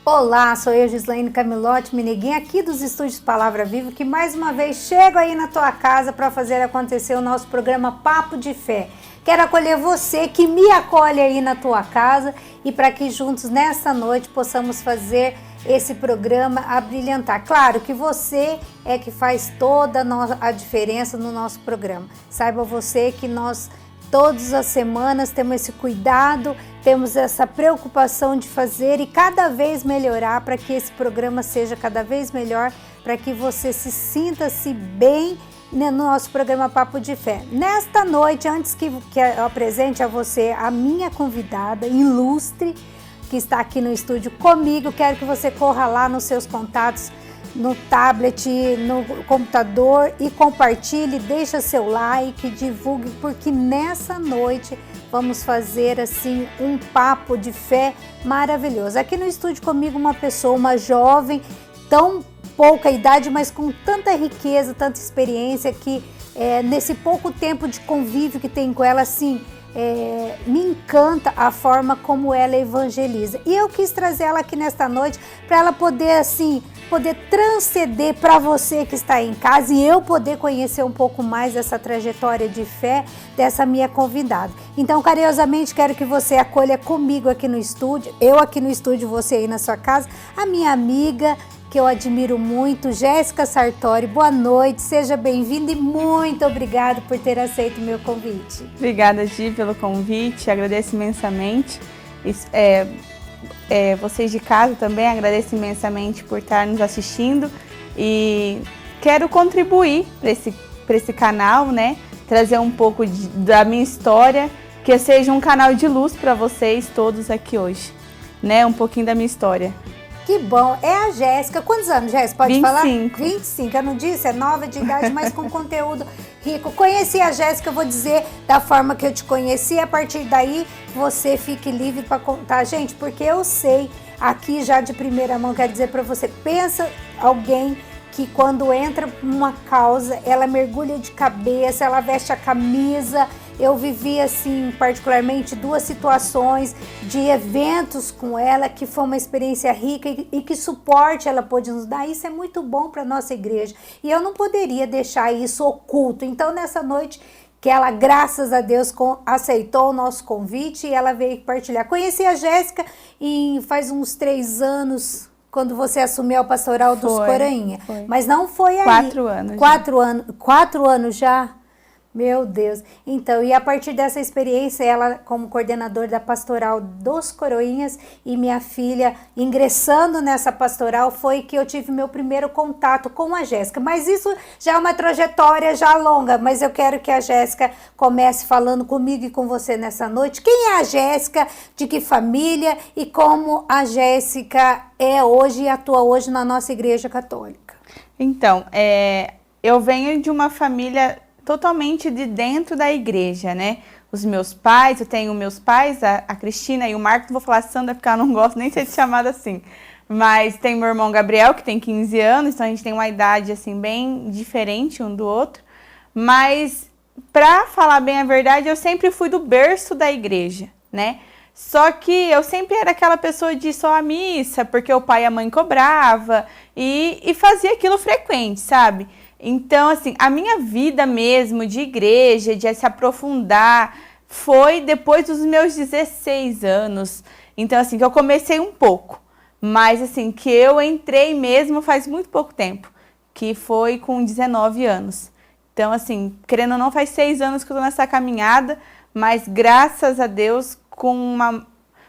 Olá, sou eu, Gislaine Camilotti Meneguinha, aqui dos Estúdios Palavra Viva, que mais uma vez chego aí na tua casa para fazer acontecer o nosso programa Papo de Fé. Quero acolher você que me acolhe aí na tua casa e para que juntos nessa noite possamos fazer esse programa abrilhantar. Claro que você é que faz toda a diferença no nosso programa. Saiba você que nós todas as semanas temos esse cuidado, temos essa preocupação de fazer e cada vez melhorar para que esse programa seja cada vez melhor, para que você se sinta-se bem no nosso programa Papo de Fé. Nesta noite, antes que eu apresente a você a minha convidada ilustre, que está aqui no estúdio comigo, quero que você corra lá nos seus contatos, no tablet, no computador e compartilhe, deixa seu like, divulgue, porque nessa noite vamos fazer assim um papo de fé maravilhoso. Aqui no estúdio comigo uma pessoa, uma jovem, tão pouca idade, mas com tanta riqueza, tanta experiência que nesse pouco tempo de convívio que tem com ela, assim, me encanta a forma como ela evangeliza. E eu quis trazer ela aqui nesta noite para ela poder assim, poder transcender para você que está em casa e eu poder conhecer um pouco mais dessa trajetória de fé dessa minha convidada. Então, carinhosamente, quero que você acolha comigo aqui no estúdio, eu aqui no estúdio, você aí na sua casa, a minha amiga, que eu admiro muito, Jéssica Sartori. Boa noite, seja bem-vinda e muito obrigada por ter aceito o meu convite. Obrigada, Gi, pelo convite, agradeço imensamente. Vocês de casa também agradeço imensamente por estar nos assistindo e quero contribuir para esse canal, né? Trazer um pouco da minha história, que seja um canal de luz para vocês todos aqui hoje, né? Um pouquinho da minha história. Que bom, é a Jéssica. Quantos anos, Jéssica? Pode 25. falar? 25, eu não disse, é nova de idade, mas com conteúdo rico. Conheci a Jéssica, eu vou dizer da forma que eu te conheci, a partir daí você fique livre para contar, gente, porque eu sei, aqui já de primeira mão, quero dizer para você, pensa alguém que quando entra numa causa, ela mergulha de cabeça, ela veste a camisa. Eu vivi, assim, particularmente, 2 situações de eventos com ela, que foi uma experiência rica e que suporte ela pôde nos dar. Isso é muito bom para a nossa igreja. E eu não poderia deixar isso oculto. Então, nessa noite, que ela, graças a Deus, aceitou o nosso convite e ela veio partilhar. Conheci a Jéssica faz uns 3 anos, quando você assumiu o pastoral dos Coroinha. Mas não foi aí. 4 anos. 4 anos já? Meu Deus. Então, e a partir dessa experiência, ela como coordenadora da pastoral dos Coroinhas e minha filha ingressando nessa pastoral, foi que eu tive meu primeiro contato com a Jéssica. Mas isso já é uma trajetória já longa, mas eu quero que a Jéssica comece falando comigo e com você nessa noite. Quem é a Jéssica, de que família e como a Jéssica é hoje e atua hoje na nossa igreja católica? Então, eu venho de uma família totalmente de dentro da igreja, né? Os meus pais, eu tenho meus pais, a Cristina e o Marcos, não vou falar Sandra porque eu não gosto nem de ser chamada assim, mas tem meu irmão Gabriel, que tem 15 anos, então a gente tem uma idade assim bem diferente um do outro, mas para falar bem a verdade, eu sempre fui do berço da igreja, né? Só que eu sempre era aquela pessoa de ir só à missa, porque o pai e a mãe cobrava e fazia aquilo frequente, sabe? Então, assim, a minha vida mesmo de igreja, de se aprofundar, foi depois dos meus 16 anos. Então, assim, que eu comecei um pouco, mas, assim, que eu entrei mesmo faz muito pouco tempo, que foi com 19 anos. Então, assim, querendo ou não, faz 6 anos que eu tô nessa caminhada, mas graças a Deus, com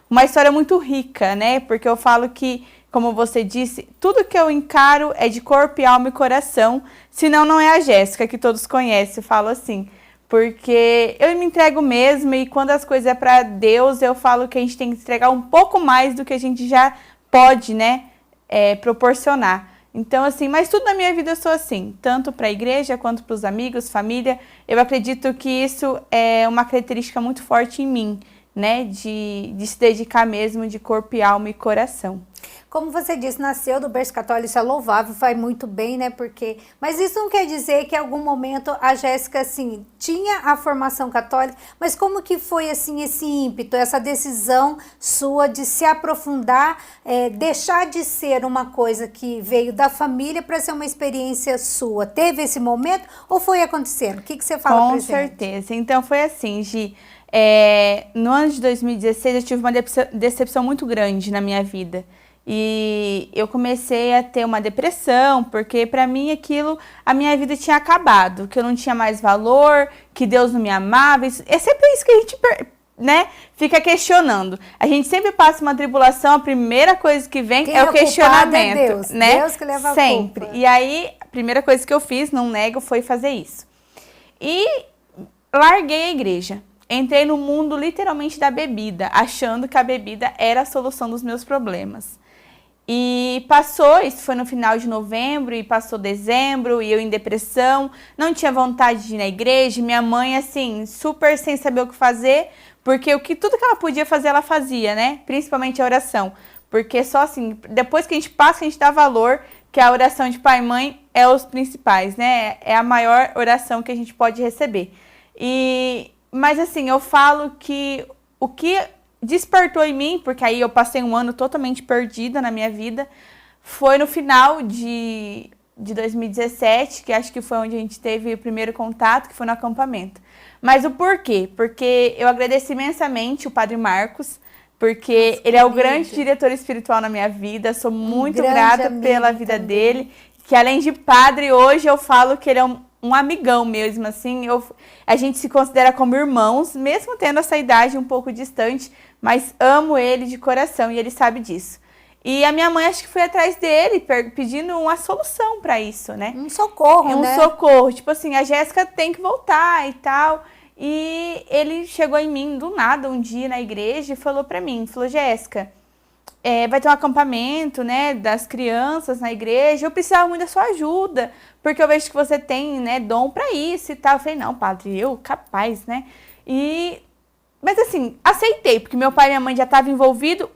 uma história muito rica, né? Porque eu falo que, como você disse, tudo que eu encaro é de corpo, alma e coração, senão não é a Jéssica, que todos conhecem, eu falo assim. Porque eu me entrego mesmo e quando as coisas é para Deus, eu falo que a gente tem que entregar um pouco mais do que a gente já pode, né, proporcionar. Então, assim, mas tudo na minha vida eu sou assim, tanto para a igreja quanto para os amigos, família. Eu acredito que isso é uma característica muito forte em mim, né, de se dedicar mesmo de corpo, alma e coração. Como você disse, nasceu do berço católico, isso é louvável, faz muito bem, né? Porque... Mas isso não quer dizer que em algum momento a Jéssica, assim, tinha a formação católica, mas como que foi, assim, esse ímpeto, essa decisão sua de se aprofundar, deixar de ser uma coisa que veio da família para ser uma experiência sua? Teve esse momento ou foi acontecendo? O que você fala pra gente? Com certeza. Então, foi assim, Gi. No ano de 2016, eu tive uma decepção muito grande na minha vida. E eu comecei a ter uma depressão, porque para mim a minha vida tinha acabado, que eu não tinha mais valor, que Deus não me amava. É sempre isso que a gente, né, fica questionando. A gente sempre passa uma tribulação, a primeira coisa que vem é o questionamento. É Deus, né? Deus que leva sempre. a culpa. E aí, a primeira coisa que eu fiz, não nego, foi fazer isso. E larguei a igreja. Entrei no mundo literalmente da bebida, achando que a bebida era a solução dos meus problemas. E passou, isso foi no final de novembro, e passou dezembro, e eu em depressão, não tinha vontade de ir na igreja, minha mãe, assim, super sem saber o que fazer, porque tudo que ela podia fazer, ela fazia, né? Principalmente a oração, porque só assim, depois que a gente passa, a gente dá valor, que a oração de pai e mãe é os principais, né? É a maior oração que a gente pode receber. Mas assim, eu falo que o que despertou em mim, porque aí eu passei um ano totalmente perdida na minha vida, foi no final de 2017, que acho que foi onde a gente teve o primeiro contato, que foi no acampamento. Mas o porquê? Porque eu agradeço imensamente o Padre Marcos, porque Nossa, ele é o grande diretor espiritual na minha vida, sou muito grata pela vida dele, que além de padre, hoje eu falo que ele é um amigão mesmo, assim, a gente se considera como irmãos, mesmo tendo essa idade um pouco distante, mas amo ele de coração e ele sabe disso. E a minha mãe acho que foi atrás dele, pedindo uma solução para isso, né? Um socorro, né? Um socorro, tipo assim, a Jéssica tem que voltar e tal. E ele chegou em mim do nada um dia na igreja e falou para mim, falou, Jéssica, vai ter um acampamento, né, das crianças na igreja, eu precisava muito da sua ajuda, porque eu vejo que você tem, né, dom para isso e tal. Eu falei, não, padre, eu capaz, né? Mas assim, aceitei, porque meu pai e minha mãe já estavam envolvidos,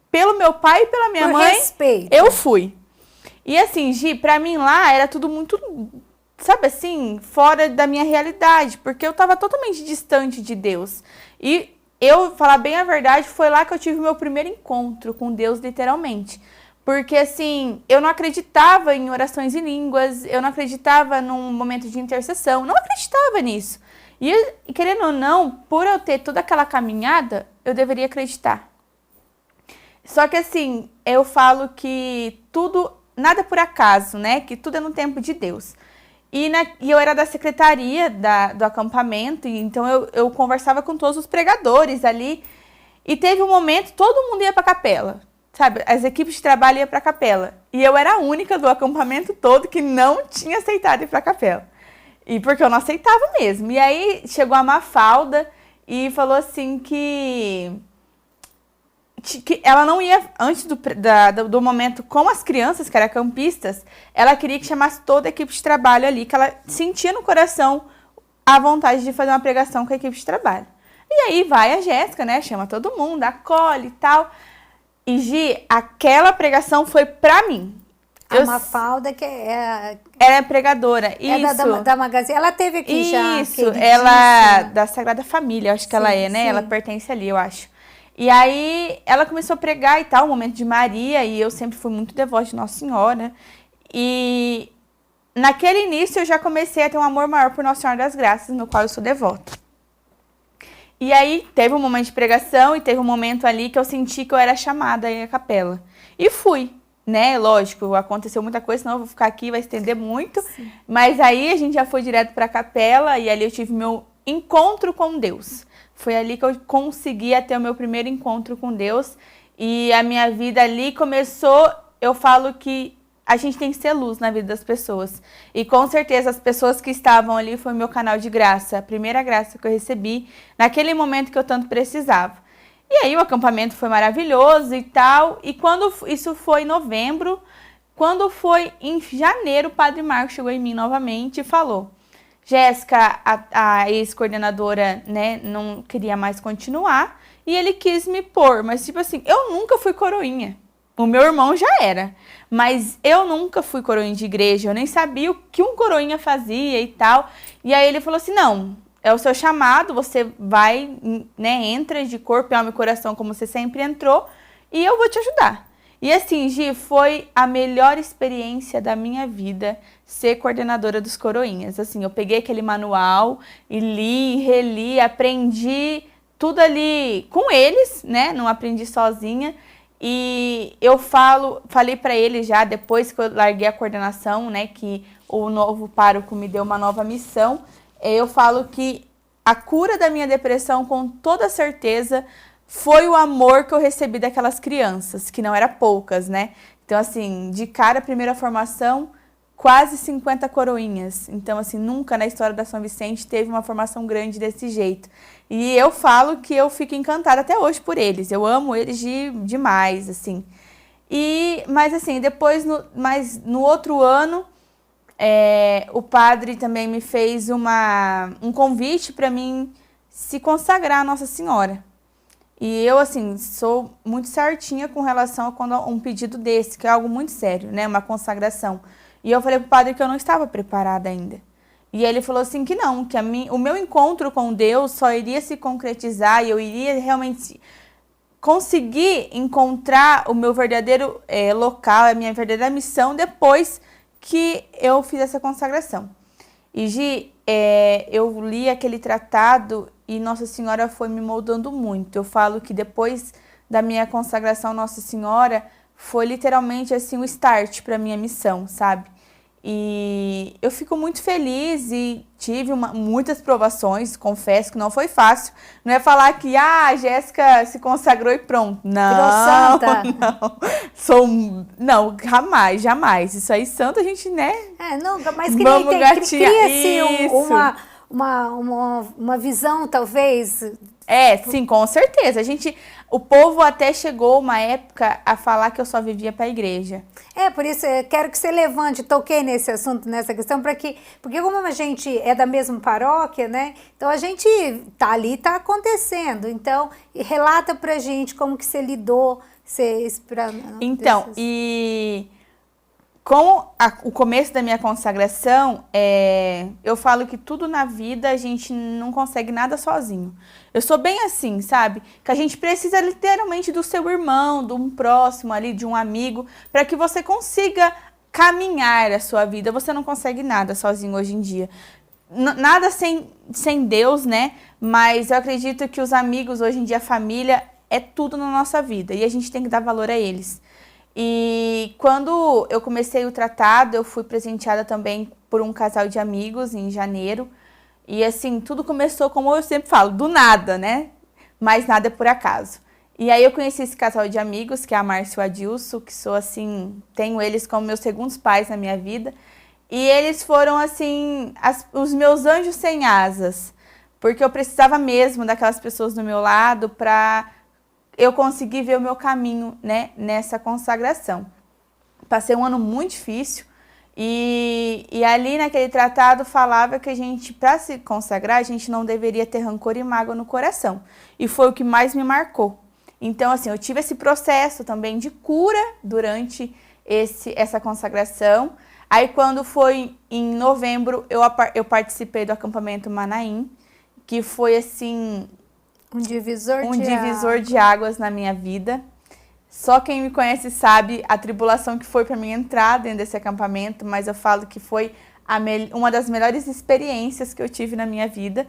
pelo meu pai e pela minha mãe, respeito. Eu fui. E assim, Gi, pra mim lá era tudo muito, sabe assim, fora da minha realidade, porque eu tava totalmente distante de Deus. E eu, falar bem a verdade, foi lá que eu tive o meu primeiro encontro com Deus, literalmente. Porque, assim, eu não acreditava em orações em línguas, eu não acreditava num momento de intercessão, não acreditava nisso. E querendo ou não, por eu ter toda aquela caminhada, eu deveria acreditar. Só que, assim, eu falo que nada por acaso, né? Que tudo é no tempo de Deus. E eu era da secretaria do acampamento, então eu conversava com todos os pregadores ali. E teve um momento, todo mundo ia para a capela, sabe? As equipes de trabalho iam para a capela. E eu era a única do acampamento todo que não tinha aceitado ir para a capela. E porque eu não aceitava mesmo. E aí chegou a Mafalda e falou assim que ela não ia, antes do momento com as crianças, que eram campistas, ela queria que chamasse toda a equipe de trabalho ali, que ela sentia no coração a vontade de fazer uma pregação com a equipe de trabalho. E aí vai a Jéssica, né, chama todo mundo, acolhe e tal. E, Gi, aquela pregação foi pra mim. A Mafalda, que é... Ela é pregadora, isso. Da Magazine. Ela teve aqui já. Isso, ela da Sagrada Família, acho que ela é, né? Sim. Ela pertence ali, eu acho. E aí, ela começou a pregar e tal, o momento de Maria, e eu sempre fui muito devota de Nossa Senhora. E naquele início, eu já comecei a ter um amor maior por Nossa Senhora das Graças, no qual eu sou devota. E aí, teve um momento de pregação e teve um momento ali que eu senti que eu era chamada aí à capela. E fui, né? Lógico, aconteceu muita coisa, senão eu vou ficar aqui, vai estender muito. Sim. Mas aí, a gente já foi direto para a capela e ali eu tive meu encontro com Deus. Foi ali que eu conseguia ter o meu primeiro encontro com Deus. E a minha vida ali começou, eu falo que a gente tem que ser luz na vida das pessoas. E com certeza as pessoas que estavam ali foi o meu canal de graça. A primeira graça que eu recebi naquele momento que eu tanto precisava. E aí o acampamento foi maravilhoso e tal. E quando isso foi em novembro, quando foi em janeiro, o Padre Marcos chegou em mim novamente e falou: Jéssica, a ex-coordenadora, né, não queria mais continuar e ele quis me pôr. Mas, tipo assim, eu nunca fui coroinha. O meu irmão já era. Mas eu nunca fui coroinha de igreja, eu nem sabia o que um coroinha fazia e tal. E aí ele falou assim, não, é o seu chamado, você vai, né, entra de corpo, alma e coração como você sempre entrou e eu vou te ajudar. E assim, Gi, foi a melhor experiência da minha vida ser coordenadora dos coroinhas. Assim, eu peguei aquele manual e li, reli, aprendi tudo ali com eles, né? Não aprendi sozinha. E eu falei para eles já, depois que eu larguei a coordenação, né? Que o novo pároco me deu uma nova missão. Eu falo que a cura da minha depressão, com toda certeza, foi o amor que eu recebi daquelas crianças, que não eram poucas, né? Então, assim, de cara, a primeira formação, quase 50 coroinhas. Então, assim, nunca na história da São Vicente teve uma formação grande desse jeito. E eu falo que eu fico encantada até hoje por eles. Eu amo eles demais, assim. Mas, assim, depois, no outro ano, o padre também me fez um convite para mim se consagrar a Nossa Senhora. E eu, assim, sou muito certinha com relação a quando um pedido desse, que é algo muito sério, né? Uma consagração. E eu falei pro padre que eu não estava preparada ainda. E ele falou assim que não, que o meu encontro com Deus só iria se concretizar e eu iria realmente conseguir encontrar o meu verdadeiro local, a minha verdadeira missão depois que eu fiz essa consagração. E, Gi, eu li aquele tratado e Nossa Senhora foi me moldando muito. Eu falo que depois da minha consagração Nossa Senhora, foi literalmente assim, o start para a minha missão, sabe? E eu fico muito feliz e tive muitas provações, confesso que não foi fácil. Não é falar que a Jéssica se consagrou e pronto. Não, não, jamais. Isso aí, santa, a gente, né? Não, mas cria-se uma visão, talvez. Sim, com certeza. O povo até chegou uma época a falar que eu só vivia para a igreja. Por isso eu quero que você levante, toquei nesse assunto, nessa questão, porque como a gente é da mesma paróquia, né? Então a gente tá ali, tá acontecendo. Então, relata pra gente como que você lidou, Então, com o começo da minha consagração, eu falo que tudo na vida a gente não consegue nada sozinho. Eu sou bem assim, sabe? Que a gente precisa literalmente do seu irmão, de um próximo ali, de um amigo, para que você consiga caminhar a sua vida. Você não consegue nada sozinho hoje em dia. Nada sem Deus, né? Mas eu acredito que os amigos, hoje em dia, a família, é tudo na nossa vida. E a gente tem que dar valor a eles. E quando eu comecei o tratado, eu fui presenteada também por um casal de amigos em janeiro. E assim, tudo começou, como eu sempre falo, do nada, né? Mas nada é por acaso. E aí eu conheci esse casal de amigos, que é a Márcia e o Adilson, que sou assim, tenho eles como meus segundos pais na minha vida. E eles foram assim, os meus anjos sem asas. Porque eu precisava mesmo daquelas pessoas do meu lado para eu consegui ver o meu caminho, né, nessa consagração. Passei um ano muito difícil e ali naquele tratado falava que a gente, para se consagrar, a gente não deveria ter rancor e mágoa no coração. E foi o que mais me marcou. Então, assim, eu tive esse processo também de cura durante essa consagração. Aí, quando foi em novembro, eu participei do acampamento Manaim, que foi, assim, um divisor de águas na minha vida. Só quem me conhece sabe a tribulação que foi para mim entrar dentro desse acampamento, mas eu falo que foi uma das melhores experiências que eu tive na minha vida.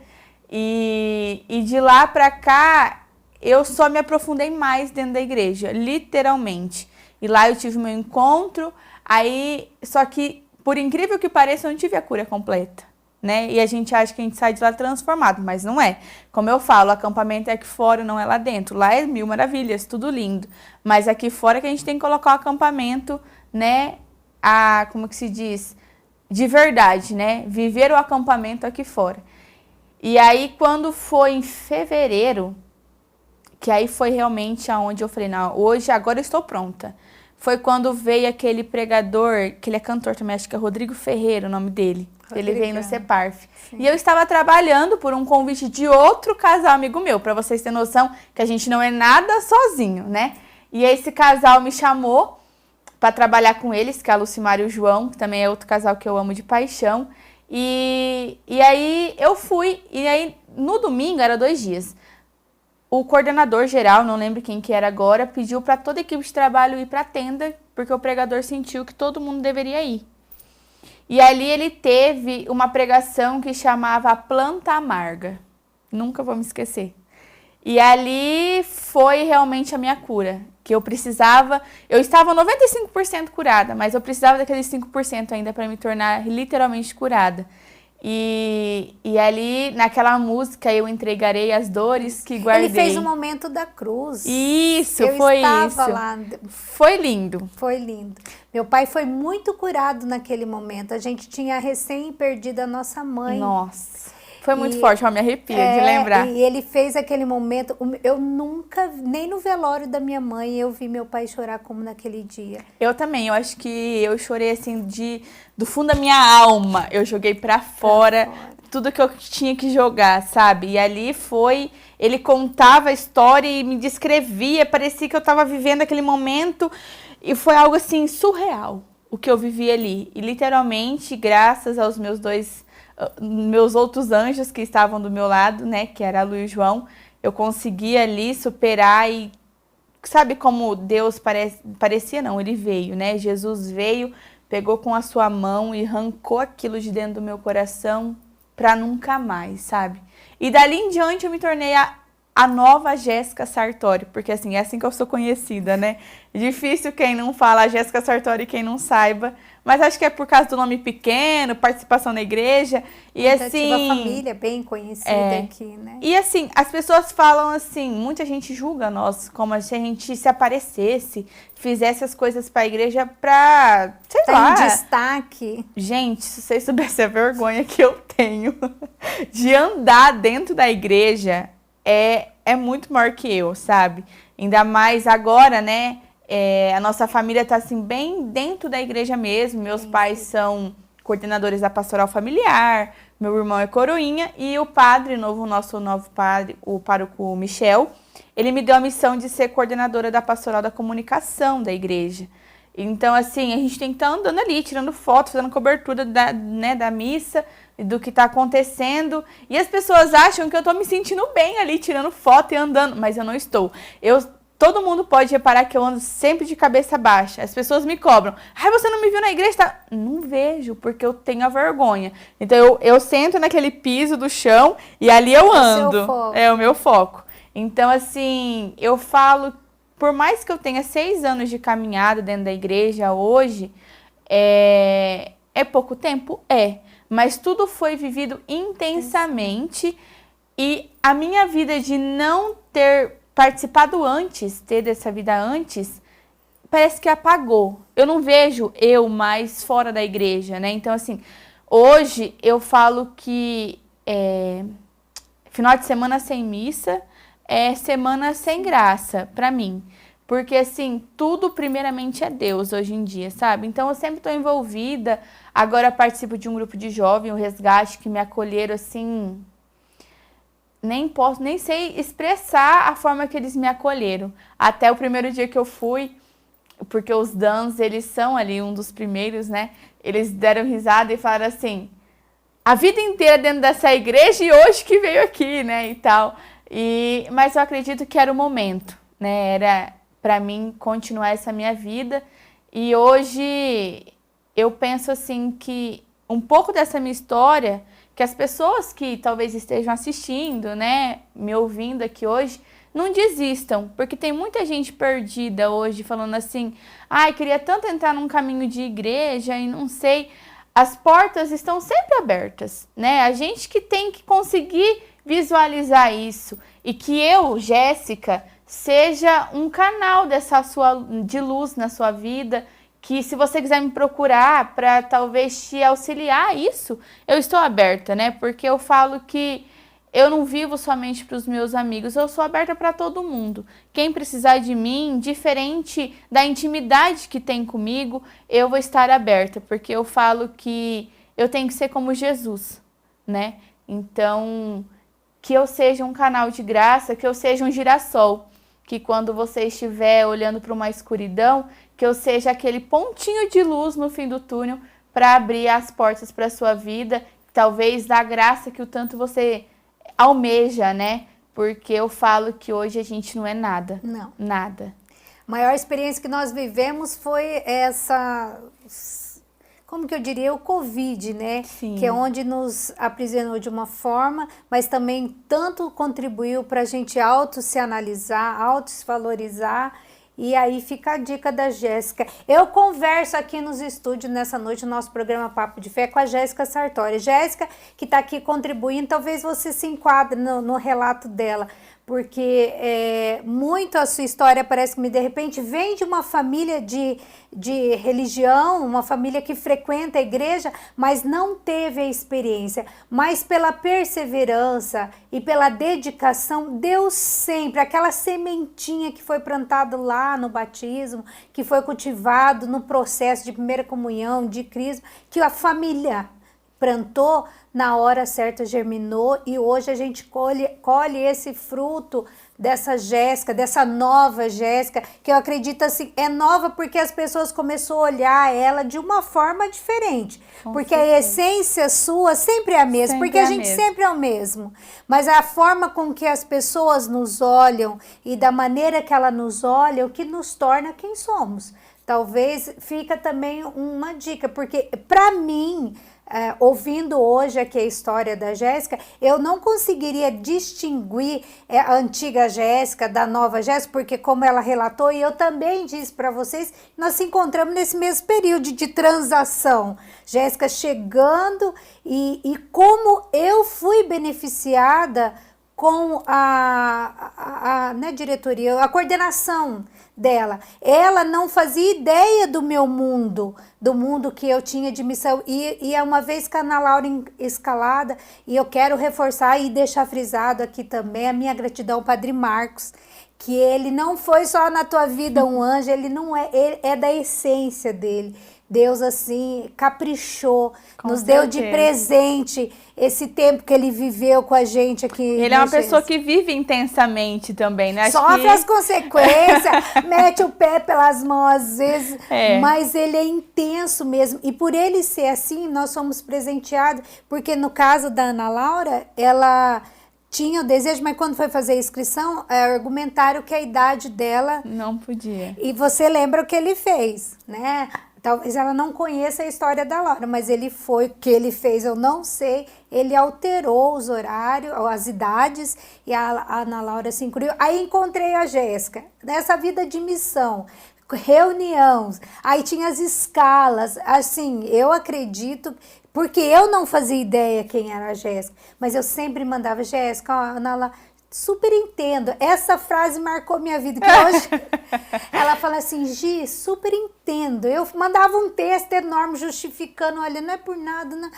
E de lá para cá, eu só me aprofundei mais dentro da igreja, literalmente. E lá eu tive meu encontro, só que, por incrível que pareça, eu não tive a cura completa. Né? E a gente acha que a gente sai de lá transformado, mas não é. Como eu falo, o acampamento é aqui fora, não é lá dentro. Lá é mil maravilhas, tudo lindo. Mas aqui fora que a gente tem que colocar o acampamento, né? Como que se diz? De verdade, né? Viver o acampamento aqui fora. E aí, quando foi em fevereiro, que aí foi realmente aonde eu falei, não, agora eu estou pronta. Foi quando veio aquele pregador, que ele é cantor também, acho que é Rodrigo Ferreira o nome dele. Ele veio no CEPARF. Sim. E eu estava trabalhando por um convite de outro casal amigo meu, para vocês terem noção que a gente não é nada sozinho, né? E esse casal me chamou para trabalhar com eles, que é a Lucimar e o João, que também é outro casal que eu amo de paixão. E aí eu fui, e aí no domingo, era 2 dias, o coordenador geral, não lembro quem que era agora, pediu para toda a equipe de trabalho ir para a tenda, porque o pregador sentiu que todo mundo deveria ir. E ali ele teve uma pregação que chamava A Planta Amarga. Nunca vou me esquecer. E ali foi realmente a minha cura, que eu precisava, eu estava 95% curada, mas eu precisava daqueles 5% ainda para me tornar literalmente curada. E ali, naquela música, eu entregarei as dores que guardei. Ele fez o momento da cruz. Isso, eu foi estava isso. Lá. Foi lindo. Foi lindo. Meu pai foi muito curado naquele momento. A gente tinha recém perdido a nossa mãe. Nossa. Foi muito forte, eu me arrepio de lembrar. E ele fez aquele momento, eu nunca, nem no velório da minha mãe, eu vi meu pai chorar como naquele dia. Eu também, eu acho que eu chorei assim, do fundo da minha alma, eu joguei pra fora tudo que eu tinha que jogar, sabe? E ali ele contava a história e me descrevia, parecia que eu tava vivendo aquele momento, e foi algo assim, surreal, o que eu vivi ali. E literalmente, graças aos meus outros anjos que estavam do meu lado, né, que era a Lu e o João, eu consegui ali superar e sabe como Deus parecia não, ele veio, né, Jesus veio, pegou com a sua mão e arrancou aquilo de dentro do meu coração pra nunca mais, sabe? E dali em diante eu me tornei a nova Jéssica Sartori, porque assim, é assim que eu sou conhecida, né? Difícil quem não fala Jéssica Sartori e quem não saiba, mas acho que é por causa do nome pequeno, participação na igreja, e assim... Uma família bem conhecida aqui, né? E assim, as pessoas falam assim, muita gente julga nós, como se a gente se aparecesse, fizesse as coisas pra igreja pra, sei lá... Em destaque. Gente, se vocês soubessem a vergonha que eu tenho de andar dentro da igreja... É muito maior que eu, sabe? Ainda mais agora, né? A nossa família tá assim, bem dentro da igreja mesmo. Meus pais são coordenadores da pastoral familiar, meu irmão é coroinha e o padre, nosso novo padre, o pároco Michel, ele me deu a missão de ser coordenadora da pastoral da comunicação da igreja. Então, assim, a gente tem que estar andando ali, tirando fotos, fazendo cobertura da missa, do que está acontecendo. E as pessoas acham que eu estou me sentindo bem ali, tirando foto e andando, mas eu não estou. Todo mundo pode reparar que eu ando sempre de cabeça baixa. As pessoas me cobram. Ai, você não me viu na igreja? Tá? Não vejo, porque eu tenho a vergonha. Então, eu sento naquele piso do chão e ali eu ando. É o meu foco. Então, assim, eu falo... Por mais que eu tenha 6 anos de caminhada dentro da igreja hoje, é pouco tempo? Mas tudo foi vivido intensamente e a minha vida de não ter participado antes, ter dessa vida antes, parece que apagou. Eu não vejo eu mais fora da igreja, né? Então, assim, hoje eu falo que final de semana sem missa, semana sem graça pra mim. Porque, assim, tudo primeiramente é Deus hoje em dia, sabe? Então, eu sempre tô envolvida. Agora participo de um grupo de jovens, o Resgate, que me acolheram, assim... Nem sei expressar a forma que eles me acolheram. Até o primeiro dia que eu fui, porque os Dans, eles são ali um dos primeiros, né? Eles deram risada e falaram assim... A vida inteira dentro dessa igreja e hoje que veio aqui, né? E tal... Mas eu acredito que era o momento, né? Era para mim continuar essa minha vida. E hoje eu penso assim que um pouco dessa minha história, que as pessoas que talvez estejam assistindo, né, me ouvindo aqui hoje, não desistam, porque tem muita gente perdida hoje falando assim, ai, queria tanto entrar num caminho de igreja e não sei. As portas estão sempre abertas, né? A gente que tem que conseguir visualizar isso e que eu, Jéssica, seja um canal de luz na sua vida, que se você quiser me procurar para talvez te auxiliar isso, eu estou aberta, né? Porque eu falo que eu não vivo somente para os meus amigos, eu sou aberta para todo mundo. Quem precisar de mim, diferente da intimidade que tem comigo, eu vou estar aberta, porque eu falo que eu tenho que ser como Jesus, né? Então... que eu seja um canal de graça, que eu seja um girassol, que quando você estiver olhando para uma escuridão, que eu seja aquele pontinho de luz no fim do túnel para abrir as portas para a sua vida, talvez da graça que o tanto você almeja, né? Porque eu falo que hoje a gente não é nada. Não. Nada. A maior experiência que nós vivemos foi essa, como que eu diria, o Covid, né? Sim. Que é onde nos aprisionou de uma forma, mas também tanto contribuiu para a gente se analisar, se valorizar. E aí fica a dica da Jéssica. Eu converso aqui nos estúdios nessa noite, no nosso programa Papo de Fé, com a Jéssica Sartori. Jéssica, que está aqui contribuindo, talvez você se enquadre no relato dela, porque muito a sua história parece que de repente vem de uma família de religião, uma família que frequenta a igreja, mas não teve a experiência. Mas pela perseverança e pela dedicação, Deus sempre, aquela sementinha que foi plantada lá no batismo, que foi cultivado no processo de primeira comunhão, de crisma, que a família plantou, na hora certa germinou, e hoje a gente colhe esse fruto dessa Jéssica, dessa nova Jéssica, que eu acredito assim, é nova porque as pessoas começaram a olhar ela de uma forma diferente, porque a essência sua sempre é a mesma, Sempre porque a gente sempre é o mesmo, mas a forma com que as pessoas nos olham e da maneira que ela nos olha, é o que nos torna quem somos. Talvez fica também uma dica, porque para mim, ouvindo hoje aqui a história da Jéssica, eu não conseguiria distinguir a antiga Jéssica da nova Jéssica, porque como ela relatou, e eu também disse para vocês, nós se encontramos nesse mesmo período de transação. Jéssica chegando e como eu fui beneficiada com a diretoria, a coordenação dela. Ela não fazia ideia do meu mundo, do mundo que eu tinha de missão. E é uma vez que a Ana Laura escalada, e eu quero reforçar e deixar frisado aqui também a minha gratidão ao Padre Marcos, que ele não foi só na tua vida um anjo, ele não é, ele é da essência dele. Deus assim caprichou, nos deu de presente esse tempo que ele viveu com a gente aqui. Ele é uma pessoa que vive intensamente também, né? Sofre as consequências, mete o pé pelas mãos às vezes, mas ele é intenso mesmo. E por ele ser assim, nós somos presenteados, porque no caso da Ana Laura, ela tinha o desejo, mas quando foi fazer a inscrição, argumentaram que a idade dela não podia. E você lembra o que ele fez, né? Talvez ela não conheça a história da Laura, mas o que ele fez, eu não sei. Ele alterou os horários, as idades, e a Ana Laura se incluiu. Aí encontrei a Jéssica, nessa vida de missão, reuniões, aí tinha as escalas, assim, eu acredito, porque eu não fazia ideia quem era a Jéssica, mas eu sempre mandava, Jéssica, Ana Laura, super entendo. Essa frase marcou minha vida, que hoje ela fala assim, Gi, super entendo. Eu mandava um texto enorme justificando, olha, não é por nada, não.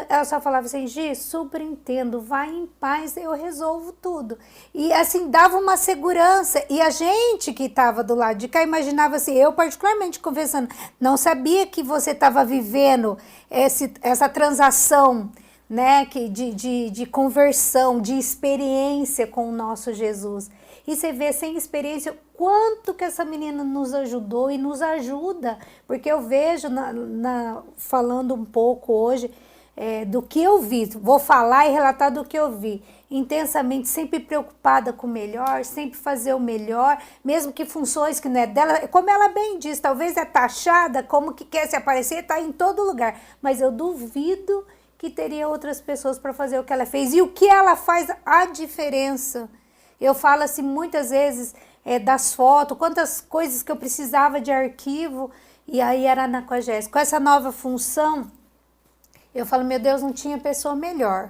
Ela só falava assim, Gi, super entendo, vai em paz, eu resolvo tudo. E assim, dava uma segurança. E a gente que estava do lado de cá imaginava assim, eu particularmente confessando, não sabia que você estava vivendo essa transação, né, de conversão, de experiência com o nosso Jesus. E você vê, sem experiência, quanto que essa menina nos ajudou e nos ajuda, porque eu vejo, falando um pouco hoje, do que eu vi, vou falar e relatar do que eu vi, intensamente, sempre preocupada com o melhor, sempre fazer o melhor, mesmo que funções que não é dela, como ela bem diz, talvez é taxada, como que quer se aparecer, está em todo lugar, mas eu duvido que teria outras pessoas para fazer o que ela fez. E o que ela faz, a diferença. Eu falo assim, muitas vezes, das fotos, quantas coisas que eu precisava de arquivo, e aí era com a Jéssica. Com essa nova função, eu falo, meu Deus, não tinha pessoa melhor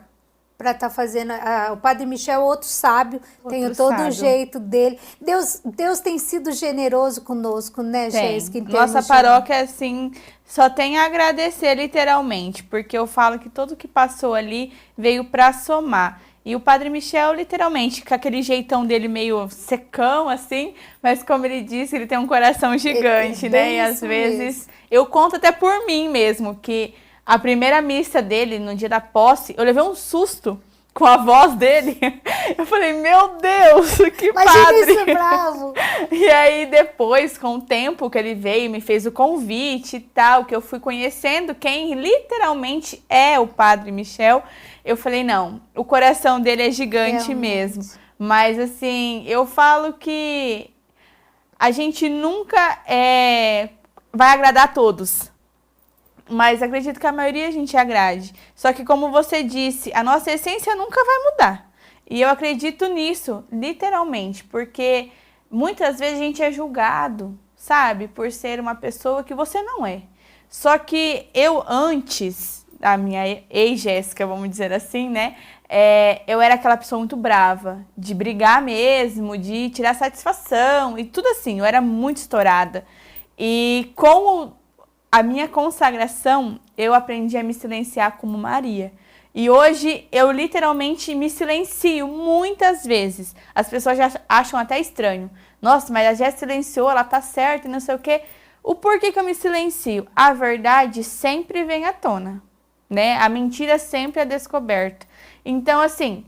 para estar fazendo. O Padre Michel é outro sábio, tem todo o jeito dele. Deus tem sido generoso conosco, né, Jéssica? Nossa paróquia, assim, só tem a agradecer, literalmente, porque eu falo que tudo que passou ali veio para somar. E o Padre Michel, literalmente, com aquele jeitão dele meio secão, assim, mas como ele disse, ele tem um coração gigante, né? E às vezes, eu conto até por mim mesmo, que a primeira missa dele, no dia da posse, eu levei um susto com a voz dele. Eu falei, meu Deus, que Imagina padre! isso, bravo! E aí depois, com o tempo que ele veio, me fez o convite e tal, que eu fui conhecendo quem literalmente é o Padre Michel, eu falei, não, o coração dele é gigante Realmente. mesmo. Mas assim, eu falo que a gente nunca vai agradar a todos. Mas acredito que a maioria a gente agrade. Só que, como você disse, a nossa essência nunca vai mudar. E eu acredito nisso, literalmente, porque muitas vezes a gente é julgado, sabe? Por ser uma pessoa que você não é. Só que eu, antes da minha ex-Jéssica, vamos dizer assim, né? Eu era aquela pessoa muito brava, de brigar mesmo, de tirar satisfação e tudo assim. Eu era muito estourada. E com a minha consagração, eu aprendi a me silenciar como Maria. E hoje eu literalmente me silencio muitas vezes. As pessoas já acham até estranho. Nossa, mas ela já silenciou, ela tá certa e não sei o quê. O porquê que eu me silencio? A verdade sempre vem à tona, né? A mentira sempre é descoberta. Então, assim,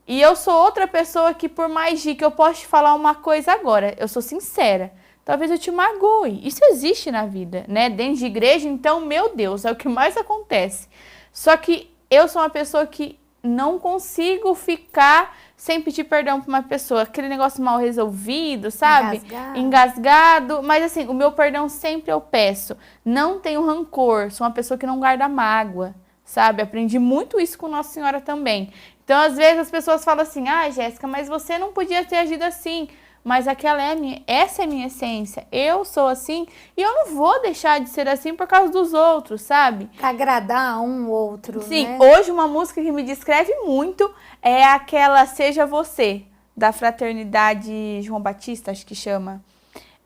e eu sou outra pessoa que, por mais que eu possa te falar uma coisa agora, eu sou sincera. Talvez eu te magoe. Isso existe na vida, né? Dentro de igreja, então, meu Deus, é o que mais acontece. Só que eu sou uma pessoa que não consigo ficar sem pedir perdão para uma pessoa. Aquele negócio mal resolvido, sabe? Engasgado. Mas assim, o meu perdão sempre eu peço. Não tenho rancor. Sou uma pessoa que não guarda mágoa, sabe? Aprendi muito isso com Nossa Senhora também. Então, às vezes, as pessoas falam assim, ah, Jéssica, mas você não podia ter agido assim. Mas essa é a minha essência. Eu sou assim e eu não vou deixar de ser assim por causa dos outros, sabe? Pra agradar um ou outro, Sim, né? hoje uma música que me descreve muito é aquela Seja Você, da Fraternidade João Batista, acho que chama.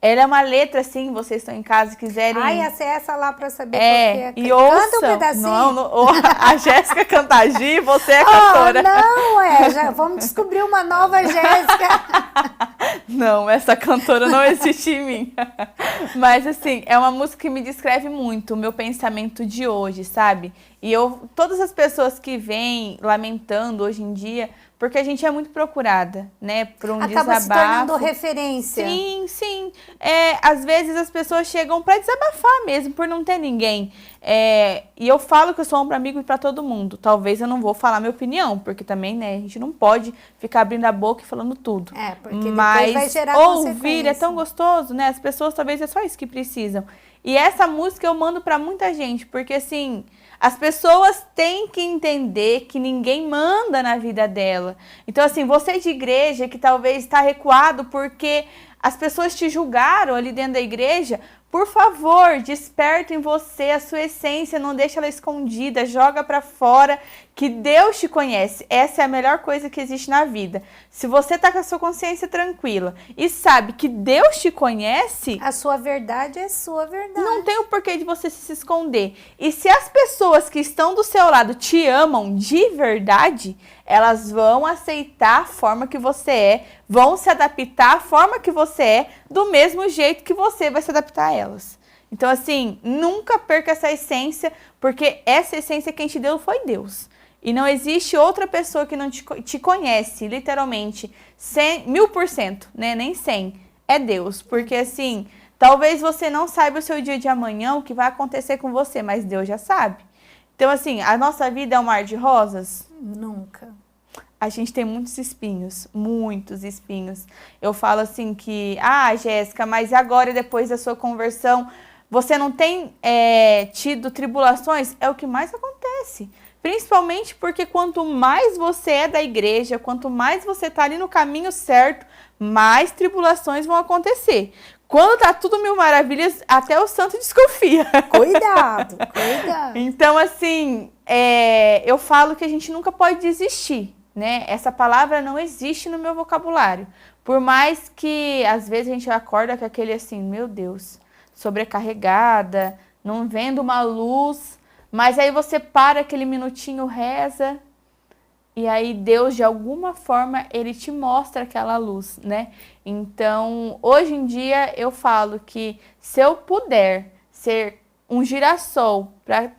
Ela é uma letra, assim, vocês estão em casa e quiserem... Ai, acessa lá pra saber qual que é. E ouçam. Canta um pedacinho. Não, a Jéssica canta Gi, você é cantora. Não, já vamos descobrir uma nova Jéssica. Não, essa cantora não existe em mim. Mas, assim, é uma música que me descreve muito o meu pensamento de hoje, sabe? E todas as pessoas que vêm lamentando hoje em dia, porque a gente é muito procurada, né? Por um Acaba desabafo. se tornando referência. Sim. Às vezes as pessoas chegam para desabafar mesmo, por não ter ninguém. E eu falo que eu sou ombro amigo para todo mundo. Talvez eu não vou falar minha opinião, porque também, né, a gente não pode ficar abrindo a boca e falando tudo. Porque depois mas vai gerar ouvir é tão gostoso, né? As pessoas talvez é só isso que precisam. E essa música eu mando para muita gente, porque assim, as pessoas têm que entender que ninguém manda na vida dela. Então assim, você de igreja que talvez está recuado porque as pessoas te julgaram ali dentro da igreja, por favor, desperta em você a sua essência, não deixa ela escondida, joga pra fora, que Deus te conhece. Essa é a melhor coisa que existe na vida. Se você tá com a sua consciência tranquila e sabe que Deus te conhece... A sua verdade é sua verdade. Não tem o porquê de você se esconder. E se as pessoas que estão do seu lado te amam de verdade, elas vão aceitar a forma que você é, vão se adaptar à forma que você é, do mesmo jeito que você vai se adaptar a elas. Então, assim, nunca perca essa essência, porque essa essência quem te deu foi Deus. E não existe outra pessoa que não te conhece, literalmente, 1000%, né? Nem 100%. É Deus, porque assim, talvez você não saiba o seu dia de amanhã, o que vai acontecer com você, mas Deus já sabe. Então, assim, a nossa vida é um mar de rosas? Nunca. A gente tem muitos espinhos. Eu falo assim que, Jéssica, mas agora, depois da sua conversão, você não tem tido tribulações? É o que mais acontece. Principalmente porque quanto mais você é da igreja, quanto mais você está ali no caminho certo, mais tribulações vão acontecer. Quando tá tudo mil maravilhas, até o santo desconfia. Cuidado. Então, assim, eu falo que a gente nunca pode desistir, né? Essa palavra não existe no meu vocabulário. Por mais que, às vezes, a gente acorda com aquele assim, meu Deus, sobrecarregada, não vendo uma luz, mas aí você para aquele minutinho, reza, e aí Deus, de alguma forma, ele te mostra aquela luz, né? Então, hoje em dia, eu falo que se eu puder ser um girassol para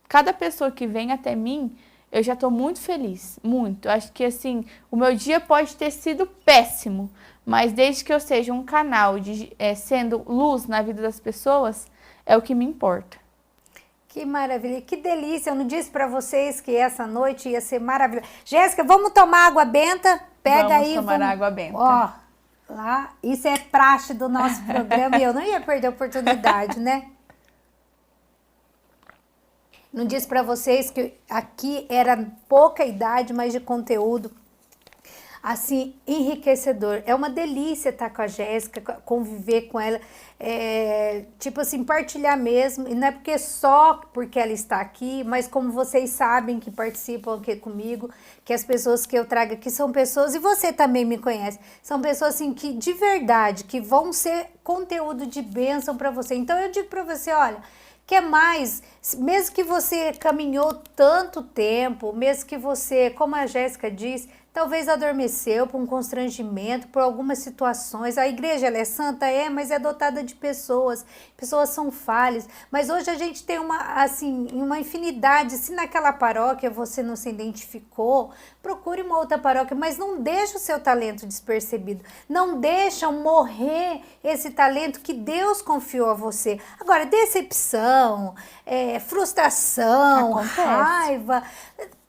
cada pessoa que vem até mim, eu já estou muito feliz, muito. Acho que, assim, o meu dia pode ter sido péssimo, mas desde que eu seja um canal de sendo luz na vida das pessoas, é o que me importa. Que maravilha, que delícia. Eu não disse para vocês que essa noite ia ser maravilhosa. Jéssica, vamos tomar água benta? Pega vamos aí. Tomar água benta. Ó, lá, isso é praxe do nosso programa e eu não ia perder a oportunidade, né? Não disse para vocês que aqui era pouca idade, mas de conteúdo assim, enriquecedor. É uma delícia estar com a Jéssica, conviver com ela, tipo assim, partilhar mesmo, e não é porque só porque ela está aqui, mas como vocês sabem que participam aqui comigo, que as pessoas que eu trago aqui são pessoas, e você também me conhece, são pessoas assim que de verdade, que vão ser conteúdo de bênção para você. Então eu digo para você, olha, quer mais, mesmo que você caminhou tanto tempo, mesmo que você, como a Jéssica diz, talvez adormeceu por um constrangimento, por algumas situações. A igreja ela é santa, mas é dotada de pessoas. Pessoas são falhas. Mas hoje a gente tem uma infinidade. Se naquela paróquia você não se identificou, procure uma outra paróquia, mas não deixe o seu talento despercebido. Não deixa morrer esse talento que Deus confiou a você. Agora, decepção, frustração, raiva...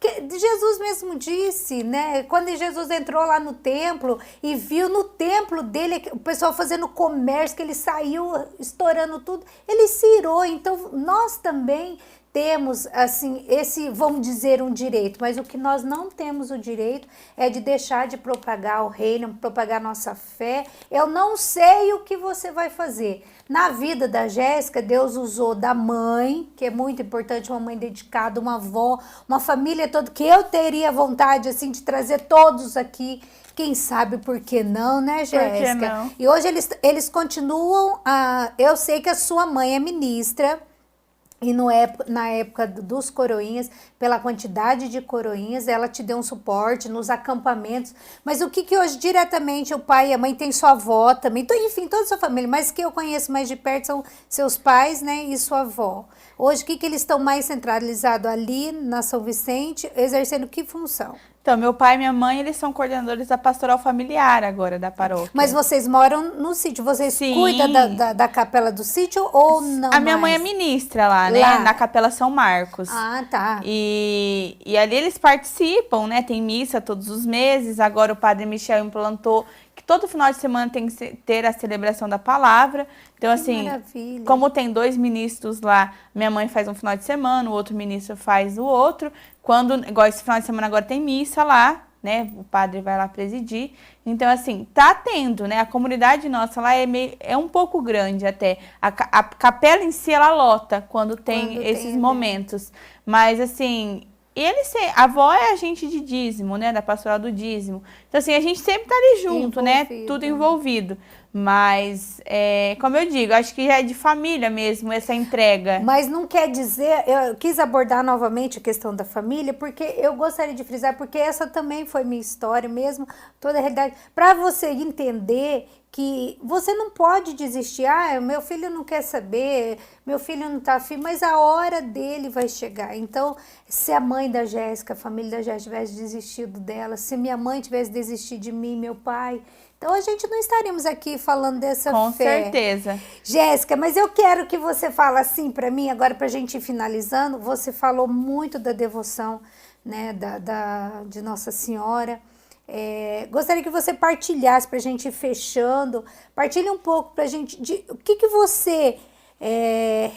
Jesus mesmo disse, né? Quando Jesus entrou lá no templo e viu no templo dele o pessoal fazendo comércio, que ele saiu estourando tudo, ele se irou. Então, nós também temos, assim, vamos dizer, um direito, mas o que nós não temos o direito é de deixar de propagar o reino, propagar nossa fé. Eu não sei o que você vai fazer. Na vida da Jéssica, Deus usou da mãe, que é muito importante, uma mãe dedicada, uma avó, uma família toda, que eu teria vontade, assim, de trazer todos aqui. Quem sabe por que não, né, Jéssica? Por que não? E hoje eles continuam, eu sei que a sua mãe é ministra, e na época dos coroinhas, pela quantidade de coroinhas, ela te deu um suporte nos acampamentos. Mas o que hoje diretamente o pai e a mãe tem sua avó também, então, enfim, toda a sua família, mas que eu conheço mais de perto são seus pais, né, e sua avó. Hoje, o que eles estão mais centralizados ali na São Vicente, exercendo que função? Então, meu pai e minha mãe, eles são coordenadores da pastoral familiar agora, da paróquia. Mas vocês moram no sítio, vocês Sim. cuidam da capela do sítio ou não? A minha mãe é ministra lá, né? Na Capela São Marcos. Ah, tá. E ali eles participam, né? Tem missa todos os meses. Agora o padre Michel implantou que todo final de semana tem que ter a celebração da palavra. Então, Que assim, maravilha. como tem 2 ministros lá, minha mãe faz um final de semana, o outro ministro faz o outro. Igual esse final de semana agora tem missa lá, né? O padre vai lá presidir. Então, assim, tá tendo, né? A comunidade nossa lá é um pouco grande até. A capela em si, ela lota quando tem esses momentos. Mas, assim... a avó é agente de dízimo, né? Da pastoral do dízimo. Então, assim, a gente sempre tá ali junto, né? Tudo envolvido. Mas, como eu digo, acho que já é de família mesmo essa entrega. Mas não quer dizer... Eu quis abordar novamente a questão da família, porque eu gostaria de frisar, porque essa também foi minha história mesmo, toda a realidade. Para você entender que você não pode desistir. Meu filho não quer saber, meu filho não tá afim, mas a hora dele vai chegar. Então, se a mãe da Jéssica, a família da Jéssica tivesse desistido dela, se minha mãe tivesse desistido de mim, meu pai, então a gente não estaríamos aqui falando dessa fé. Com certeza. Jéssica, mas eu quero que você fale assim para mim, agora pra gente ir finalizando. Você falou muito da devoção, né, de Nossa Senhora. Gostaria que você partilhasse para a gente ir fechando, partilhe um pouco para a gente o que você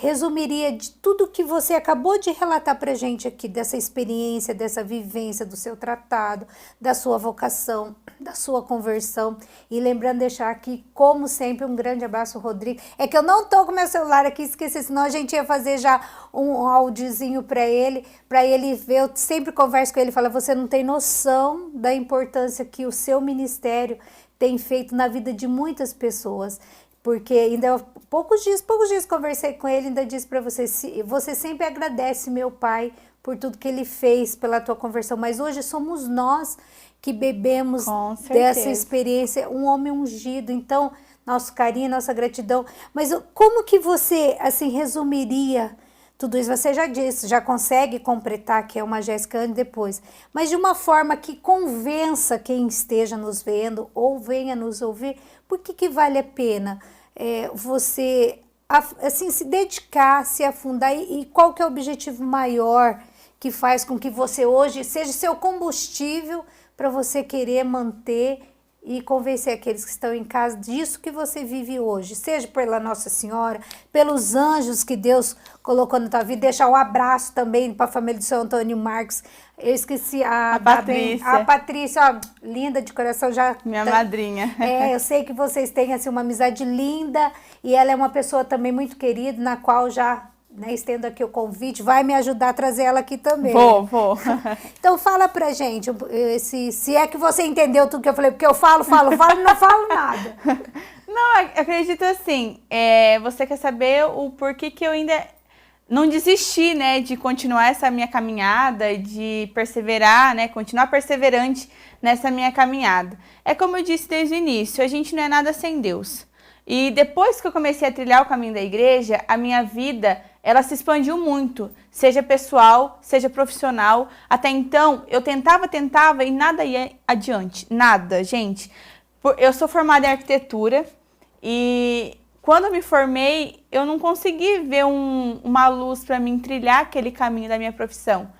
resumiria de tudo que você acabou de relatar para a gente aqui, dessa experiência, dessa vivência, do seu tratado, da sua vocação, da sua conversão. E lembrando de deixar aqui, como sempre, um grande abraço, Rodrigo. É que eu não tô com meu celular aqui, esqueci, senão a gente ia fazer já um áudiozinho para ele ver. Eu sempre converso com ele, falo, você não tem noção da importância que o seu ministério tem feito na vida de muitas pessoas. Porque ainda poucos dias conversei com ele, ainda disse para você, você sempre agradece meu pai por tudo que ele fez pela tua conversão, mas hoje somos nós que bebemos dessa experiência, um homem ungido. Então, nosso carinho, nossa gratidão. Mas como que você, assim, resumiria tudo isso você já disse, já consegue completar, que é uma Jéssica antes e depois, mas de uma forma que convença quem esteja nos vendo ou venha nos ouvir, por que vale a pena você assim, se dedicar, se afundar, e qual que é o objetivo maior que faz com que você hoje seja seu combustível para você querer manter e convencer aqueles que estão em casa disso que você vive hoje, seja pela Nossa Senhora, pelos anjos que Deus colocou na tua vida. Deixar um abraço também para a família de São Antônio Marcos. Eu esqueci a Patrícia. A Patrícia, ó, linda de coração, já minha madrinha. Eu sei que vocês têm assim uma amizade linda, e ela é uma pessoa também muito querida, na qual já, né, estendo aqui o convite, vai me ajudar a trazer ela aqui também. Vou. Então fala pra gente, se é que você entendeu tudo que eu falei, porque eu falo e não falo nada. Não, acredito assim, você quer saber o porquê que eu ainda não desisti, né, de continuar essa minha caminhada, de perseverar, né, continuar perseverante nessa minha caminhada. É como eu disse desde o início, a gente não é nada sem Deus. E depois que eu comecei a trilhar o caminho da igreja, a minha vida, ela se expandiu muito, seja pessoal, seja profissional. Até então, eu tentava e nada ia adiante, nada, gente. Eu sou formada em arquitetura e quando eu me formei, eu não consegui ver uma luz para mim trilhar aquele caminho da minha profissão.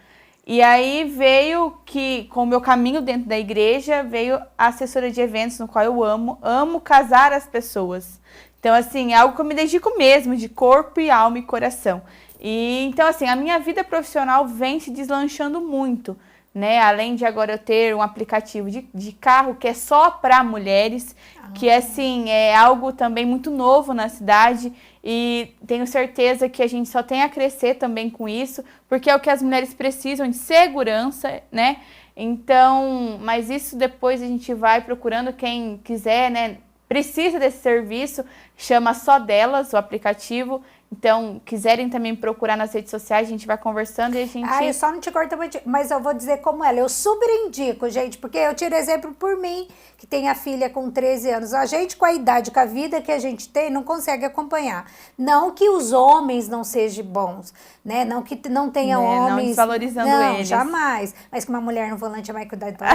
E aí veio que, com o meu caminho dentro da igreja, veio a assessora de eventos, no qual eu amo casar as pessoas. Então, assim, é algo que eu me dedico mesmo, de corpo e alma e coração. E, então, assim, a minha vida profissional vem se deslanchando muito, né? Além de agora eu ter um aplicativo de carro que é só para mulheres, que, assim, é algo também muito novo na cidade. E tenho certeza que a gente só tem a crescer também com isso, porque é o que as mulheres precisam, de segurança, né? Então, mas isso depois a gente vai procurando, quem quiser, né? Precisa desse serviço, chama Só Delas, o aplicativo. Então, quiserem também procurar nas redes sociais, a gente vai conversando e a gente... Eu só não te corto, mas eu vou dizer como ela. Eu super indico, gente, porque eu tiro exemplo por mim, que tem a filha com 13 anos. A gente, com a idade, com a vida que a gente tem, não consegue acompanhar. Não que os homens não sejam bons, né? Não que não tenha homens... Não desvalorizando não, eles. Jamais. Mas que uma mulher no volante é mais cuidado, então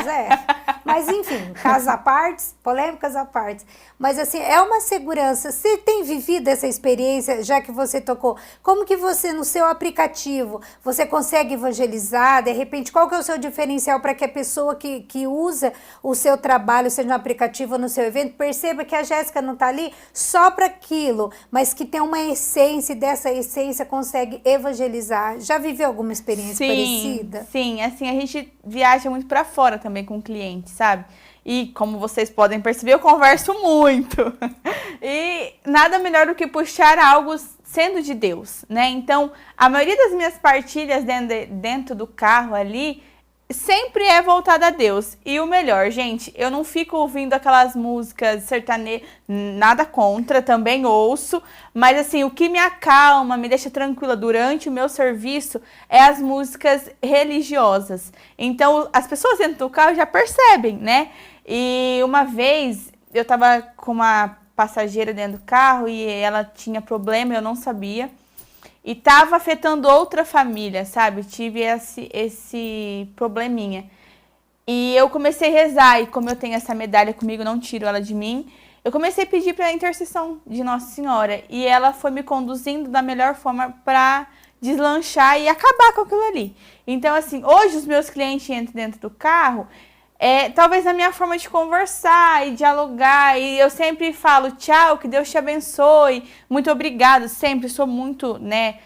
Mas, enfim, casos à parte, polêmicas à parte. Mas, assim, é uma segurança. Você tem vivido essa experiência, já que você tocou? Como que você, no seu aplicativo, você consegue evangelizar? De repente, qual que é o seu diferencial para que a pessoa que usa o seu trabalho, seja no aplicativo ou no seu evento, perceba que a Jéssica não está ali só para aquilo, mas que tem uma essência e dessa essência consegue evangelizar? Já viveu alguma experiência parecida? Sim, assim, a gente viaja muito para fora também com clientes, sabe? E como vocês podem perceber, eu converso muito. E nada melhor do que puxar algo sendo de Deus, né? Então, a maioria das minhas partilhas dentro do carro ali sempre é voltada a Deus. E o melhor, gente, eu não fico ouvindo aquelas músicas sertanejas, nada contra, também ouço, mas assim, o que me acalma, me deixa tranquila durante o meu serviço é as músicas religiosas. Então, as pessoas dentro do carro já percebem, né? E uma vez eu tava com uma passageira dentro do carro e ela tinha problema, eu não sabia. E tava afetando outra família, sabe? Tive esse probleminha. E eu comecei a rezar, e como eu tenho essa medalha comigo, não tiro ela de mim, eu comecei a pedir para a intercessão de Nossa Senhora. E ela foi me conduzindo da melhor forma para deslanchar e acabar com aquilo ali. Então, assim, hoje os meus clientes entram dentro do carro, talvez a minha forma de conversar e dialogar, e eu sempre falo tchau, que Deus te abençoe, muito obrigada, sempre sou muito, né,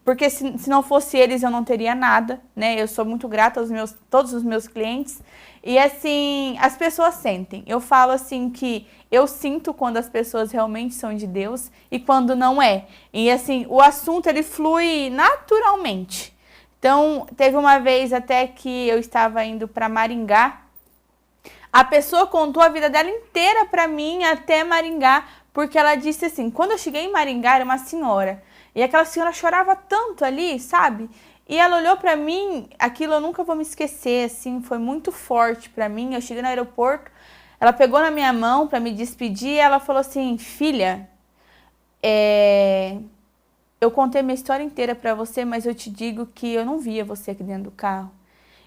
porque se não fosse eles eu não teria nada, né, eu sou muito grata aos todos os meus clientes, e assim, as pessoas sentem, eu falo assim que eu sinto quando as pessoas realmente são de Deus e quando não é, e assim, o assunto ele flui naturalmente. Então, teve uma vez até que eu estava indo para Maringá. A pessoa contou a vida dela inteira para mim até Maringá, porque ela disse assim, quando eu cheguei em Maringá, era uma senhora, e aquela senhora chorava tanto ali, sabe? E ela olhou para mim, aquilo eu nunca vou me esquecer, assim, foi muito forte para mim. Eu cheguei no aeroporto, ela pegou na minha mão para me despedir, e ela falou assim, filha, eu contei minha história inteira para você, mas eu te digo que eu não via você aqui dentro do carro.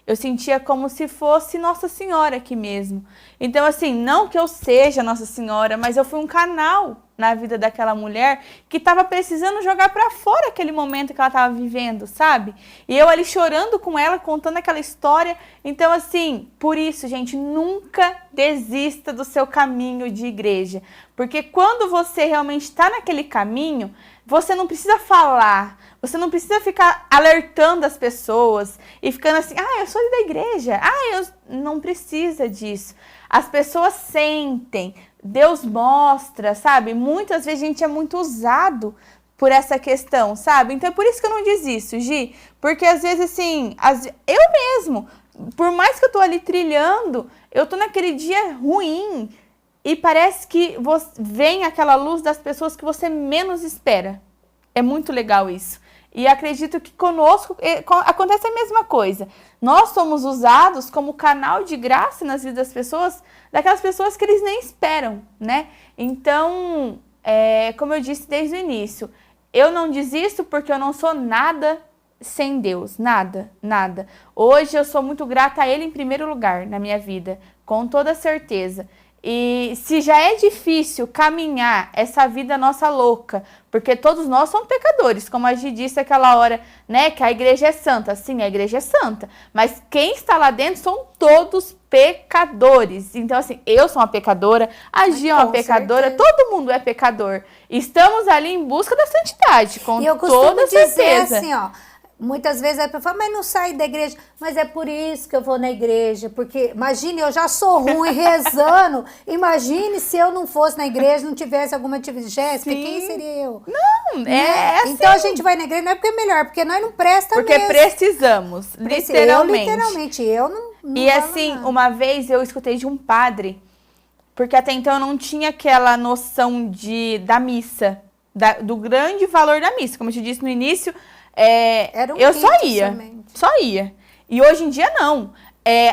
Eu sentia como se fosse Nossa Senhora aqui mesmo. Então, assim, não que eu seja Nossa Senhora, mas eu fui um canal na vida daquela mulher que estava precisando jogar para fora aquele momento que ela estava vivendo, sabe? E eu ali chorando com ela, contando aquela história. Então, assim, por isso, gente, nunca desista do seu caminho de igreja. Porque quando você realmente está naquele caminho, você não precisa falar, você não precisa ficar alertando as pessoas e ficando assim, eu sou da igreja, eu não precisa disso. As pessoas sentem, Deus mostra, sabe? Muitas vezes a gente é muito usado por essa questão, sabe? Então é por isso que eu não desisto, Gi, porque às vezes assim, eu mesmo, por mais que eu tô ali trilhando, eu tô naquele dia ruim e parece que vem aquela luz das pessoas que você menos espera. É muito legal isso. E acredito que conosco acontece a mesma coisa. Nós somos usados como canal de graça nas vidas das pessoas, daquelas pessoas que eles nem esperam, né? Então, como eu disse desde o início, eu não desisto porque eu não sou nada sem Deus, nada, nada. Hoje eu sou muito grata a Ele em primeiro lugar na minha vida, com toda certeza. E se já é difícil caminhar essa vida nossa louca, porque todos nós somos pecadores, como a Gi disse aquela hora, né, que a igreja é santa. Sim, a igreja é santa, mas quem está lá dentro são todos pecadores. Então, assim, eu sou uma pecadora, a Gi é uma pecadora, todo mundo é pecador. Estamos ali em busca da santidade, com toda certeza. Assim, ó, muitas vezes a pessoa fala, mas não sai da igreja. Mas é por isso que eu vou na igreja. Porque, imagine, eu já sou ruim rezando. Imagine se eu não fosse na igreja, não tivesse alguma atividade. Jéssica, quem seria eu? Não, assim. Então a gente vai na igreja, não é porque é melhor, porque nós não prestamos porque mesmo. Precisamos, literalmente. Eu não e assim, nada. Uma vez eu escutei de um padre, porque até então eu não tinha aquela noção da missa, do grande valor da missa. Como eu te disse no início, eu só ia. E hoje em dia não.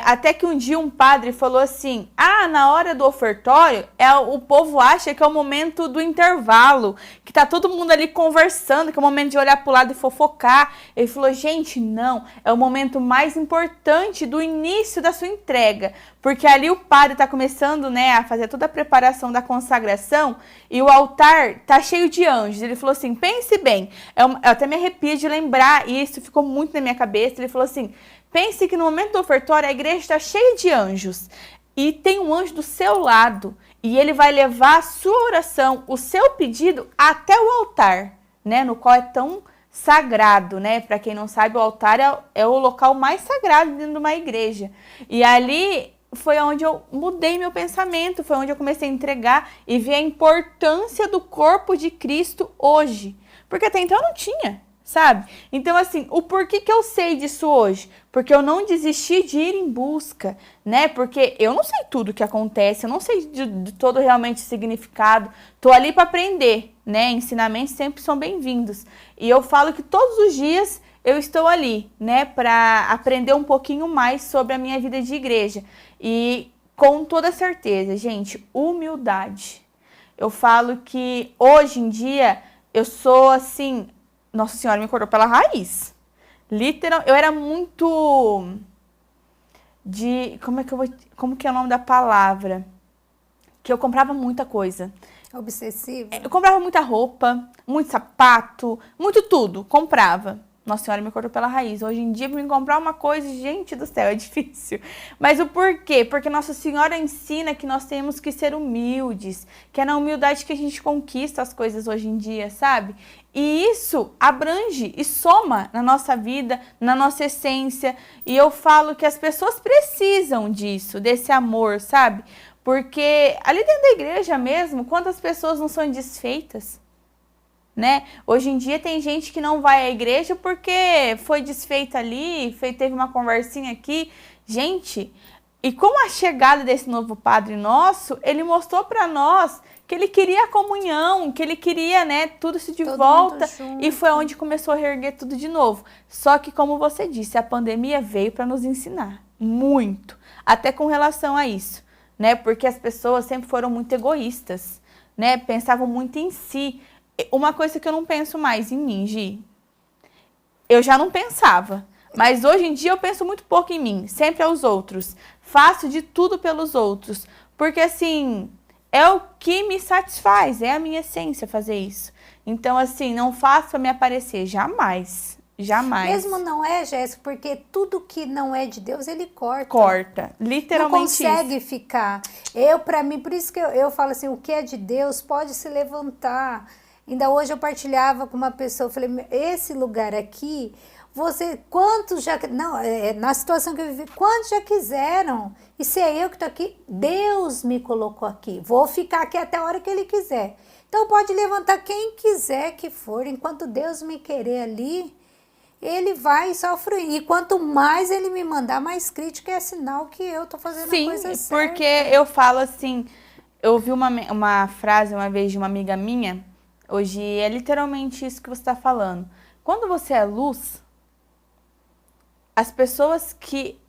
Até que um dia um padre falou assim, na hora do ofertório, o povo acha que é o momento do intervalo, que tá todo mundo ali conversando, que é o momento de olhar pro lado e fofocar. Ele falou, gente, não, é o momento mais importante do início da sua entrega, porque ali o padre tá começando, né, a fazer toda a preparação da consagração e o altar tá cheio de anjos. Ele falou assim, pense bem, eu até me arrepio de lembrar, e isso ficou muito na minha cabeça. Ele falou assim, pense que no momento do ofertório a igreja está cheia de anjos e tem um anjo do seu lado e ele vai levar a sua oração, o seu pedido até o altar, né, no qual é tão sagrado, né? Para quem não sabe, o altar é o local mais sagrado dentro de uma igreja. E ali foi onde eu mudei meu pensamento, foi onde eu comecei a entregar e ver a importância do corpo de Cristo hoje, porque até então eu não tinha. Sabe? Então, assim, o porquê que eu sei disso hoje? Porque eu não desisti de ir em busca, né? Porque eu não sei tudo o que acontece, eu não sei de todo realmente o significado. Tô ali para aprender, né? Ensinamentos sempre são bem-vindos. E eu falo que todos os dias eu estou ali, né? Para aprender um pouquinho mais sobre a minha vida de igreja. E com toda certeza, gente, humildade. Eu falo que hoje em dia eu sou assim... Nossa Senhora me cortou pela raiz. Literal, eu era muito como que é o nome da palavra? Que eu comprava muita coisa. Obsessiva? Eu comprava muita roupa, muito sapato, muito tudo. Comprava. Nossa Senhora me cortou pela raiz. Hoje em dia, para me comprar uma coisa, gente do céu, é difícil. Mas o porquê? Porque Nossa Senhora ensina que nós temos que ser humildes, que é na humildade que a gente conquista as coisas hoje em dia, sabe? E isso abrange e soma na nossa vida, na nossa essência. E eu falo que as pessoas precisam disso, desse amor, sabe? Porque ali dentro da igreja mesmo, quantas pessoas não são desfeitas? Né? Hoje em dia tem gente que não vai à igreja porque foi desfeita ali, teve uma conversinha aqui. Gente, e com a chegada desse novo Padre nosso, ele mostrou para nós que ele queria a comunhão, que ele queria, né, tudo isso de volta. E foi onde começou a reerguer tudo de novo. Só que, como você disse, a pandemia veio para nos ensinar muito, até com relação a isso, né? Porque as pessoas sempre foram muito egoístas, né? Pensavam muito em si. Uma coisa que eu não penso mais em mim, Gi. Eu já não pensava. Mas hoje em dia eu penso muito pouco em mim. Sempre aos outros. Faço de tudo pelos outros. Porque, assim, é o que me satisfaz. É a minha essência fazer isso. Então, assim, não faço pra me aparecer. Jamais. Jamais. Mesmo não é, Jéssica, porque tudo que não é de Deus, ele corta. Corta. Literalmente não consegue ficar. Pra mim, por isso que eu falo assim, o que é de Deus pode se levantar. Ainda hoje eu partilhava com uma pessoa, eu falei, esse lugar aqui, quantos já, não, na situação que eu vivi, quantos já quiseram? E se é eu que estou aqui, Deus me colocou aqui, vou ficar aqui até a hora que Ele quiser. Então pode levantar quem quiser que for, enquanto Deus me querer ali, Ele vai só fluir. E quanto mais Ele me mandar, mais crítica é sinal que eu estou fazendo a coisa certa. Sim, porque eu falo assim, eu ouvi uma frase uma vez de uma amiga minha, hoje é literalmente isso que você está falando. Quando você é luz, as pessoas que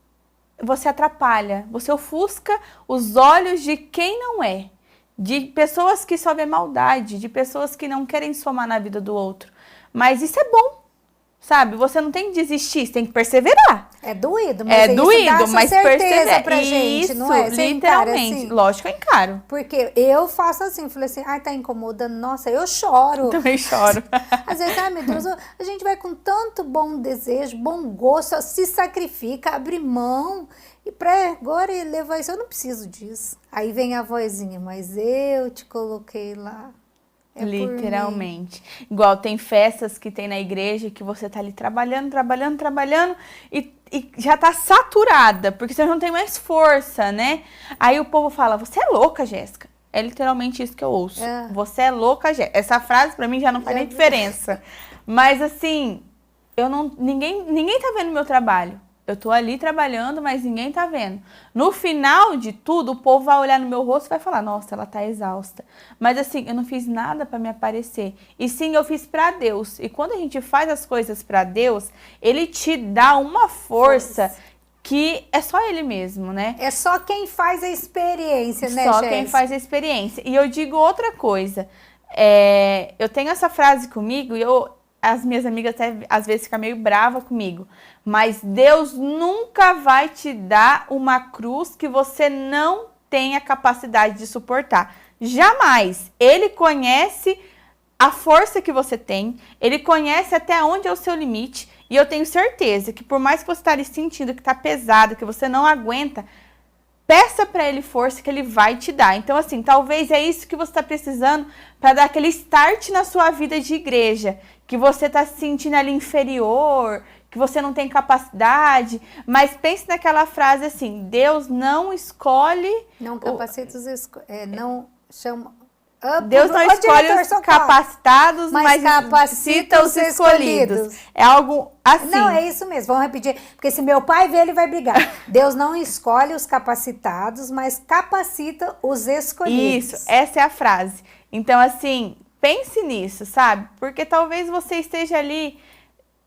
você atrapalha, você ofusca os olhos de quem não é. De pessoas que só vê maldade, de pessoas que não querem somar na vida do outro. Mas isso é bom, sabe? Você não tem que desistir, você tem que perseverar. É doído, mas isso dá mas certeza pra gente, isso, não é? Você literalmente. assim? Lógico, eu encaro. Porque eu faço assim, falei assim, ai, tá incomodando, nossa, eu choro. Também choro. Às vezes, ai meu Deus, a gente vai com tanto bom desejo, bom gosto, se sacrifica, abre mão, e pra agora levar isso, eu não preciso disso. Aí vem a vozinha, mas eu te coloquei lá. Literalmente. Igual tem festas que tem na igreja que você tá ali trabalhando e já tá saturada, porque você não tem mais força, né? Aí o povo fala, você é louca, Jéssica. É literalmente isso que eu ouço. Você é louca, Jéssica. Essa frase pra mim já não faz nem diferença. Mas assim, ninguém tá vendo o meu trabalho. Eu tô ali trabalhando, mas ninguém tá vendo. No final de tudo, o povo vai olhar no meu rosto e vai falar, nossa, ela tá exausta. Mas assim, eu não fiz nada pra me aparecer. E sim, eu fiz pra Deus. E quando a gente faz as coisas pra Deus, Ele te dá uma força que é só Ele mesmo, né? É só quem faz a experiência, né, Só Jéssica? quem faz a experiência. E eu digo outra coisa. Eu tenho essa frase comigo e as minhas amigas até às vezes ficam meio bravas comigo. Mas Deus nunca vai te dar uma cruz que você não tenha capacidade de suportar. Jamais. Ele conhece a força que você tem. Ele conhece até onde é o seu limite. E eu tenho certeza que por mais que você esteja sentindo que está pesado, que você não aguenta, peça para Ele força que Ele vai te dar. Então, assim, talvez é isso que você está precisando para dar aquele start na sua vida de igreja. Que você está se sentindo ali inferior, que você não tem capacidade. Mas pense naquela frase assim, Deus não escolhe... Não capacita não chama... Deus não escolhe os capacitados, mas capacita os escolhidos. É algo assim. Não, é isso mesmo. Vamos repetir. Porque se meu pai ver, ele vai brigar. Deus não escolhe os capacitados, mas capacita os escolhidos. Isso, essa é a frase. Então, assim, pense nisso, sabe? Porque talvez você esteja ali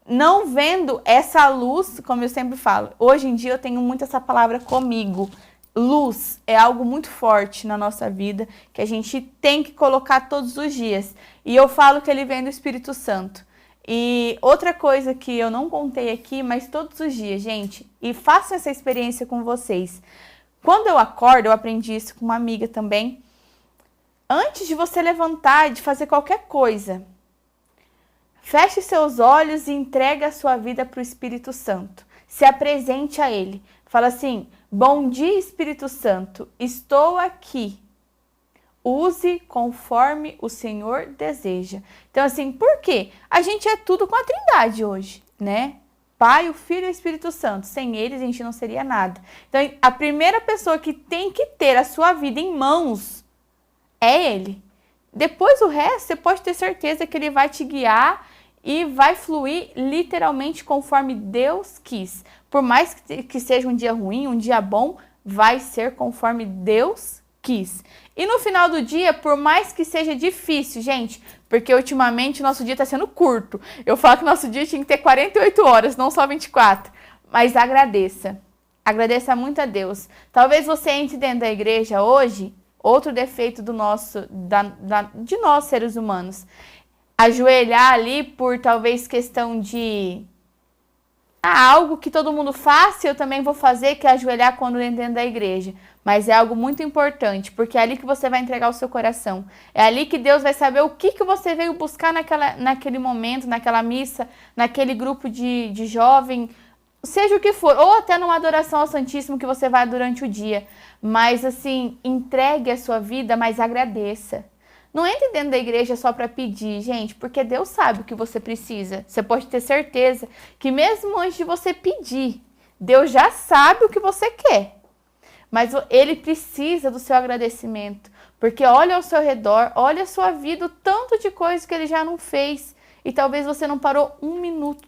não vendo essa luz, como eu sempre falo. Hoje em dia eu tenho muito essa palavra comigo. Luz é algo muito forte na nossa vida, que a gente tem que colocar todos os dias. E eu falo que ele vem do Espírito Santo. E outra coisa que eu não contei aqui, mas todos os dias, gente, e façam essa experiência com vocês. Quando eu acordo, eu aprendi isso com uma amiga também. Antes de você levantar, de fazer qualquer coisa, feche seus olhos e entregue a sua vida para o Espírito Santo. Se apresente a Ele. Fala assim, bom dia, Espírito Santo, estou aqui. Use conforme o Senhor deseja. Então, assim, por quê? A gente é tudo com a Trindade hoje, né? Pai, o Filho e o Espírito Santo. Sem eles, a gente não seria nada. Então, a primeira pessoa que tem que ter a sua vida em mãos é Ele. Depois, o resto, você pode ter certeza que Ele vai te guiar e vai fluir literalmente conforme Deus quis. Por mais que seja um dia ruim, um dia bom, vai ser conforme Deus quis. E no final do dia, por mais que seja difícil, gente, porque ultimamente o nosso dia está sendo curto. Eu falo que o nosso dia tinha que ter 48 horas, não só 24. Mas agradeça. Agradeça muito a Deus. Talvez você entre dentro da igreja hoje, outro defeito do de nós seres humanos, ajoelhar ali por talvez questão de algo que todo mundo faz, eu também vou fazer, que é ajoelhar quando dentro da igreja. Mas é algo muito importante, porque é ali que você vai entregar o seu coração. É ali que Deus vai saber o que você veio buscar naquele momento, naquela missa, naquele grupo de jovem, seja o que for, ou até numa adoração ao Santíssimo que você vai durante o dia. Mas assim, entregue a sua vida, mas agradeça. Não entre dentro da igreja só para pedir, gente, porque Deus sabe o que você precisa. Você pode ter certeza que mesmo antes de você pedir, Deus já sabe o que você quer. Mas Ele precisa do seu agradecimento, porque olha ao seu redor, olha a sua vida, o tanto de coisas que Ele já não fez. E talvez você não parou um minuto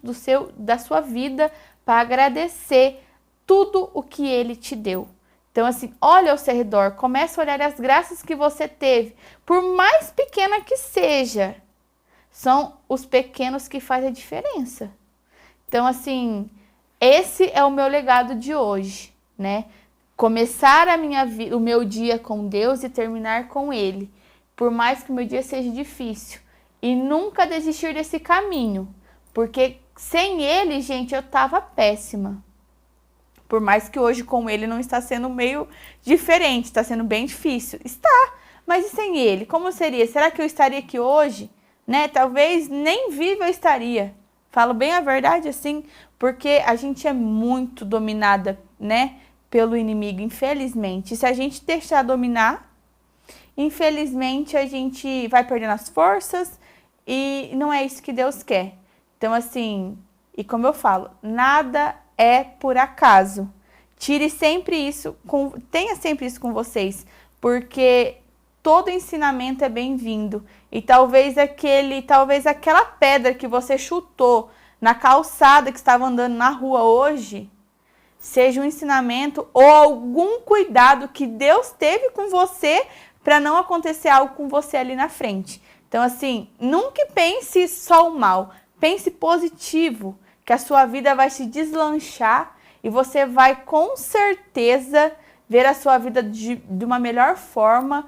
da sua vida para agradecer tudo o que Ele te deu. Então, assim, olha ao seu redor, começa a olhar as graças que você teve, por mais pequena que seja, são os pequenos que fazem a diferença. Então, assim, esse é o meu legado de hoje, né? Começar o meu dia com Deus e terminar com Ele, por mais que o meu dia seja difícil. E nunca desistir desse caminho, porque sem Ele, gente, eu tava péssima. Por mais que hoje com Ele não está sendo meio diferente, está sendo bem difícil. Está, mas e sem Ele? Como seria? Será que eu estaria aqui hoje? Né? Talvez nem viva eu estaria. Falo bem a verdade assim, porque a gente é muito dominada, né, pelo inimigo, infelizmente. E se a gente deixar dominar, infelizmente a gente vai perdendo as forças e não é isso que Deus quer. Então assim, e como eu falo, nada é por acaso. Tenha sempre isso com vocês, porque todo ensinamento é bem-vindo. E talvez aquela pedra que você chutou na calçada que estava andando na rua hoje, seja um ensinamento ou algum cuidado que Deus teve com você para não acontecer algo com você ali na frente. Então, assim, nunca pense só o mal, pense positivo, que a sua vida vai se deslanchar e você vai com certeza ver a sua vida de uma melhor forma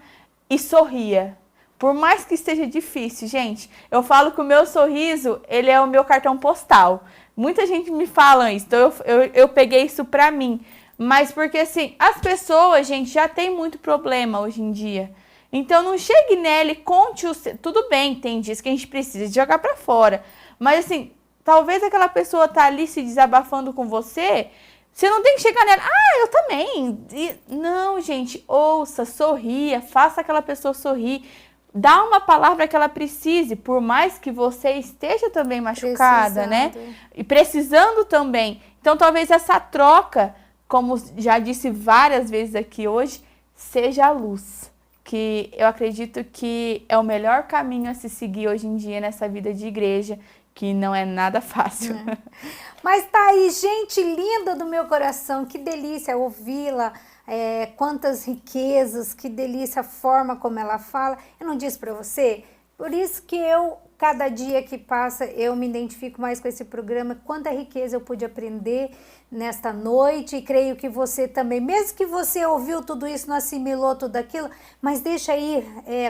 e sorria. Por mais que esteja difícil, gente, eu falo que o meu sorriso, ele é o meu cartão postal. Muita gente me fala isso, então eu peguei isso pra mim. Mas porque assim, as pessoas, gente, já tem muito problema hoje em dia. Então não chegue nela e conte o seu. Tudo bem, tem dias que a gente precisa de jogar pra fora. Mas assim, talvez aquela pessoa tá ali se desabafando com você, você não tem que chegar nela, eu também. Não, gente, ouça, sorria, faça aquela pessoa sorrir. Dá uma palavra que ela precise, por mais que você esteja também machucada, né? E precisando também. Então, talvez essa troca, como já disse várias vezes aqui hoje, seja a luz. Que eu acredito que é o melhor caminho a se seguir hoje em dia nessa vida de igreja, que não é nada fácil. É. Mas tá aí, gente linda do meu coração, que delícia ouvi-la. Quantas riquezas, que delícia a forma como ela fala. Eu não disse para você? Por isso que cada dia que passa, eu me identifico mais com esse programa. Quanta riqueza eu pude aprender nesta noite, e creio que você também, mesmo que você ouviu tudo isso, não assimilou tudo aquilo, mas deixa aí,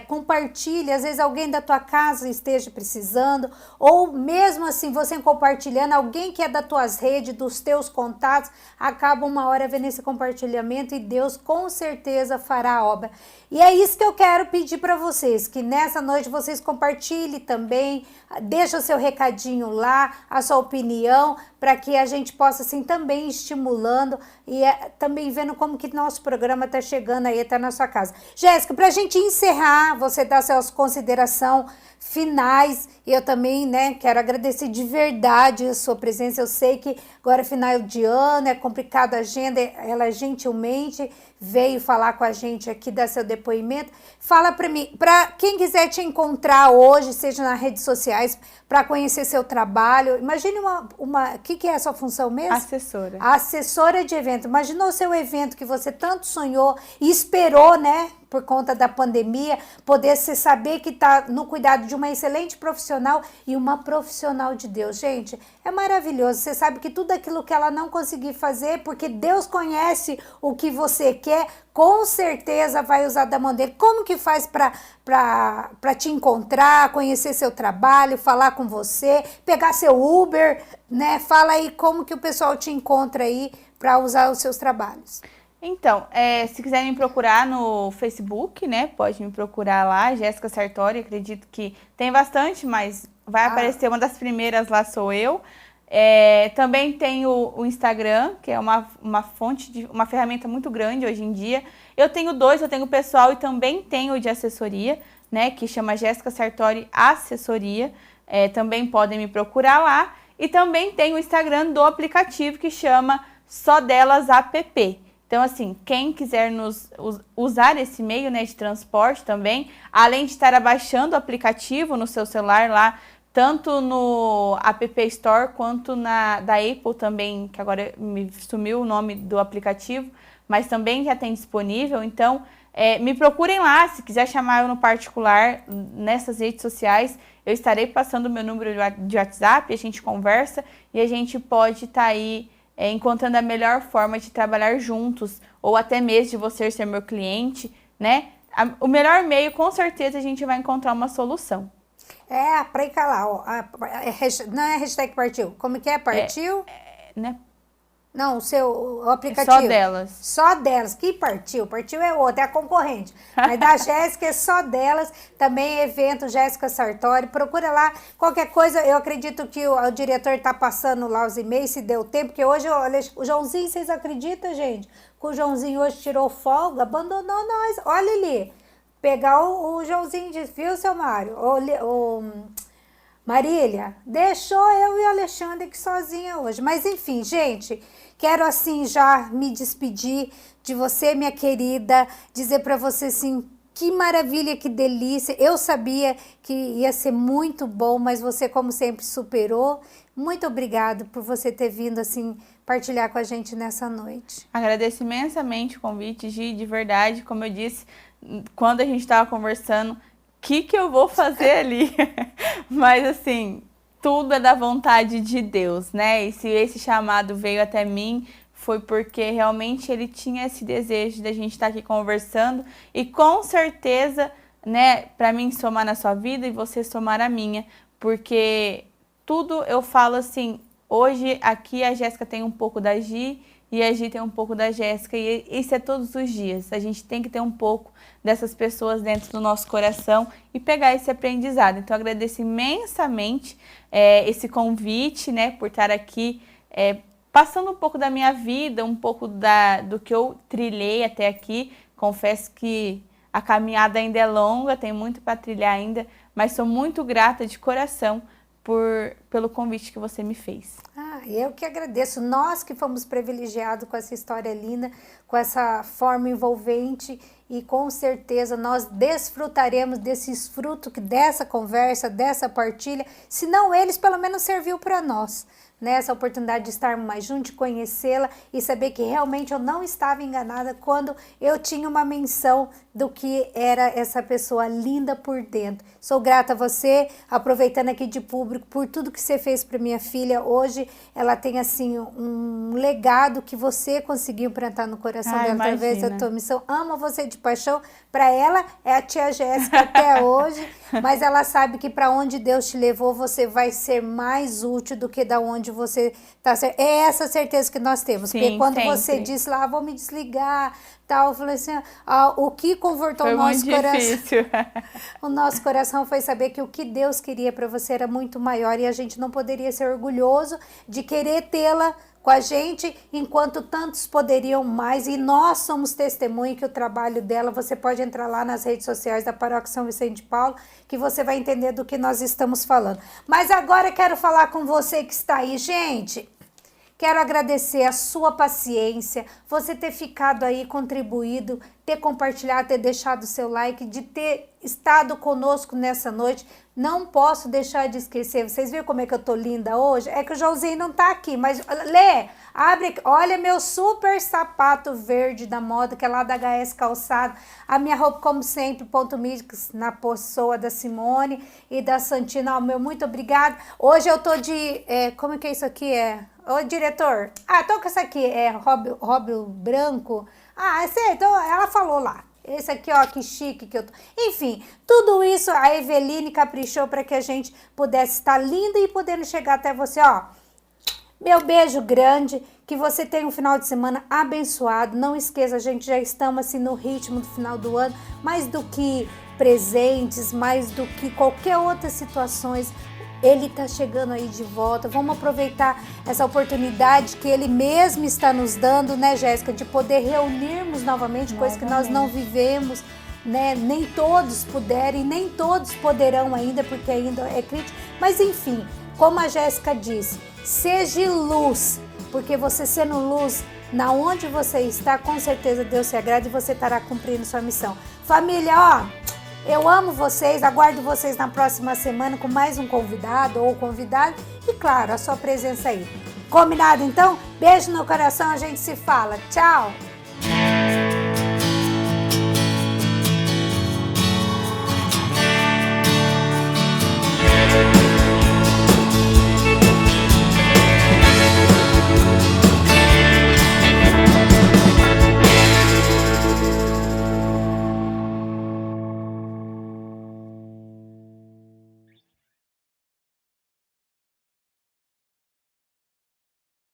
compartilha, às vezes alguém da tua casa esteja precisando, ou mesmo assim, você compartilhando, alguém que é das tuas redes, dos teus contatos, acaba uma hora vendo esse compartilhamento e Deus com certeza fará a obra. E é isso que eu quero pedir para vocês, que nessa noite vocês compartilhem também, deixa o seu recadinho lá, a sua opinião, para que a gente possa assim também estimulando e também vendo como que nosso programa está chegando aí até na sua casa. Jéssica, para a gente encerrar, você dá suas considerações finais, e eu também, né, quero agradecer de verdade a sua presença. Eu sei que agora é final de ano, é complicado a agenda, ela gentilmente veio falar com a gente aqui, dar seu depoimento. Fala para mim, para quem quiser te encontrar hoje, seja nas redes sociais, para conhecer seu trabalho, imagine o que é a sua função mesmo? Assessora. Assessora de evento. Imaginou o seu evento que você tanto sonhou e esperou, né? por conta da pandemia, poder se saber que está no cuidado de uma excelente profissional e uma profissional de Deus. Gente, é maravilhoso. Você sabe que tudo aquilo que ela não conseguir fazer, porque Deus conhece o que você quer, com certeza vai usar da mão dele. Como que faz para te encontrar, conhecer seu trabalho, falar com você, pegar seu Uber, né? Fala aí como que o pessoal te encontra aí para usar os seus trabalhos. Então, se quiser me procurar no Facebook, né? Pode me procurar lá, Jéssica Sartori. Acredito que tem bastante, mas vai aparecer uma das primeiras lá, sou eu. Também tem o Instagram, que é uma uma ferramenta muito grande hoje em dia. Eu tenho dois, eu tenho o pessoal e também tenho o de assessoria, né? Que chama Jéssica Sartori Assessoria. Também podem me procurar lá. E também tem o Instagram do aplicativo que chama Só Delas App. Então, assim, quem quiser usar esse meio, né, de transporte também, além de estar abaixando o aplicativo no seu celular lá, tanto no App Store quanto da Apple também, que agora me sumiu o nome do aplicativo, mas também já tem disponível. Então, me procurem lá, se quiser chamar eu no particular, nessas redes sociais, eu estarei passando o meu número de WhatsApp, a gente conversa e a gente pode estar aí encontrando a melhor forma de trabalhar juntos, ou até mesmo de você ser meu cliente, né? O melhor meio, com certeza, a gente vai encontrar uma solução. Para ir lá, ó. Não é hashtag partiu. Como que é? Partiu? Né? Não, o aplicativo. Só delas. Só delas. Que partiu? Partiu é outra, é a concorrente. Mas da Jéssica é só delas. Também evento Jéssica Sartori. Procura lá. Qualquer coisa, eu acredito que o diretor tá passando lá os e-mails, se deu tempo. Porque hoje, o Joãozinho, vocês acreditam, gente? Que o Joãozinho hoje tirou folga, abandonou nós. Olha ali. Pegar o Joãozinho, viu, seu Mário? Marília, deixou eu e o Alexandre aqui sozinha hoje. Mas enfim, gente, quero assim já me despedir de você, minha querida, dizer para você assim, que maravilha, que delícia. Eu sabia que ia ser muito bom, mas você, como sempre, superou. Muito obrigada por você ter vindo assim partilhar com a gente nessa noite. Agradeço imensamente o convite, Gi, de verdade, como eu disse, quando a gente estava conversando, que eu vou fazer ali? Mas assim, tudo é da vontade de Deus, né? E se esse chamado veio até mim, foi porque realmente ele tinha esse desejo da gente estar aqui conversando e com certeza, né, para mim somar na sua vida e você somar a minha, porque tudo eu falo assim, hoje aqui a Jéssica tem um pouco da Gi e a Gi tem um pouco da Jéssica, e isso é todos os dias. A gente tem que ter um pouco dessas pessoas dentro do nosso coração e pegar esse aprendizado. Então, eu agradeço imensamente esse convite, né, por estar aqui passando um pouco da minha vida, um pouco do que eu trilhei até aqui. Confesso que a caminhada ainda é longa, tem muito para trilhar ainda, mas sou muito grata de coração pelo convite que você me fez. Eu que agradeço. Nós que fomos privilegiados com essa história linda, com essa forma envolvente, e com certeza nós desfrutaremos desses frutos dessa conversa, dessa partilha, se não eles, pelo menos serviu para nós. Nessa oportunidade de estarmos mais juntos, de conhecê-la e saber que realmente eu não estava enganada quando eu tinha uma menção do que era essa pessoa linda por dentro. Sou grata a você, aproveitando aqui de público, por tudo que você fez para minha filha. Hoje ela tem assim um legado que você conseguiu implantar no coração dela através da tua missão. Amo você de paixão. Para ela é a tia Jéssica até hoje, mas ela sabe que para onde Deus te levou, você vai ser mais útil do que da onde você está. É essa certeza que nós temos. Sim, porque quando sempre você disse lá, vou me desligar, tal, eu falei assim, o que confortou o nosso coração. O nosso coração foi saber que o que Deus queria para você era muito maior e a gente não poderia ser orgulhoso de querer tê-la com a gente, enquanto tantos poderiam mais, e nós somos testemunha que o trabalho dela, você pode entrar lá nas redes sociais da Paróquia São Vicente de Paulo, que você vai entender do que nós estamos falando. Mas agora quero falar com você que está aí, gente. Quero agradecer a sua paciência, você ter ficado aí, contribuído, ter compartilhado, ter deixado o seu like, de ter estado conosco nessa noite. Não posso deixar de esquecer. Vocês viram como é que eu tô linda hoje? É que o Joãozinho não tá aqui, mas Lê, Abre, olha meu super sapato verde da moda, que é lá da HS Calçado. A minha roupa, como sempre, ponto mix na pessoa da Simone e da Santina. Meu, muito obrigada. Hoje eu tô de, como que é isso aqui? Ô, diretor. Tô com essa aqui, Róbio branco. Então ela falou lá. Esse aqui, ó, que chique que eu tô. Enfim, tudo isso a Eveline caprichou para que a gente pudesse estar linda e podendo chegar até você, ó. Meu beijo grande, que você tenha um final de semana abençoado. Não esqueça, a gente já estamos assim no ritmo do final do ano, mais do que presentes, mais do que qualquer outra situações. Ele está chegando aí de volta. Vamos aproveitar essa oportunidade que ele mesmo está nos dando, né, Jéssica, de poder reunirmos novamente, coisa que nós não vivemos, né? Nem todos puderem, nem todos poderão ainda, porque ainda é crítico. Mas enfim, como a Jéssica disse, seja luz, porque você sendo luz, na onde você está, com certeza Deus se agrada e você estará cumprindo sua missão. Família, ó, eu amo vocês, aguardo vocês na próxima semana com mais um convidado ou convidada e, claro, a sua presença aí. Combinado, então? Beijo no coração, a gente se fala. Tchau!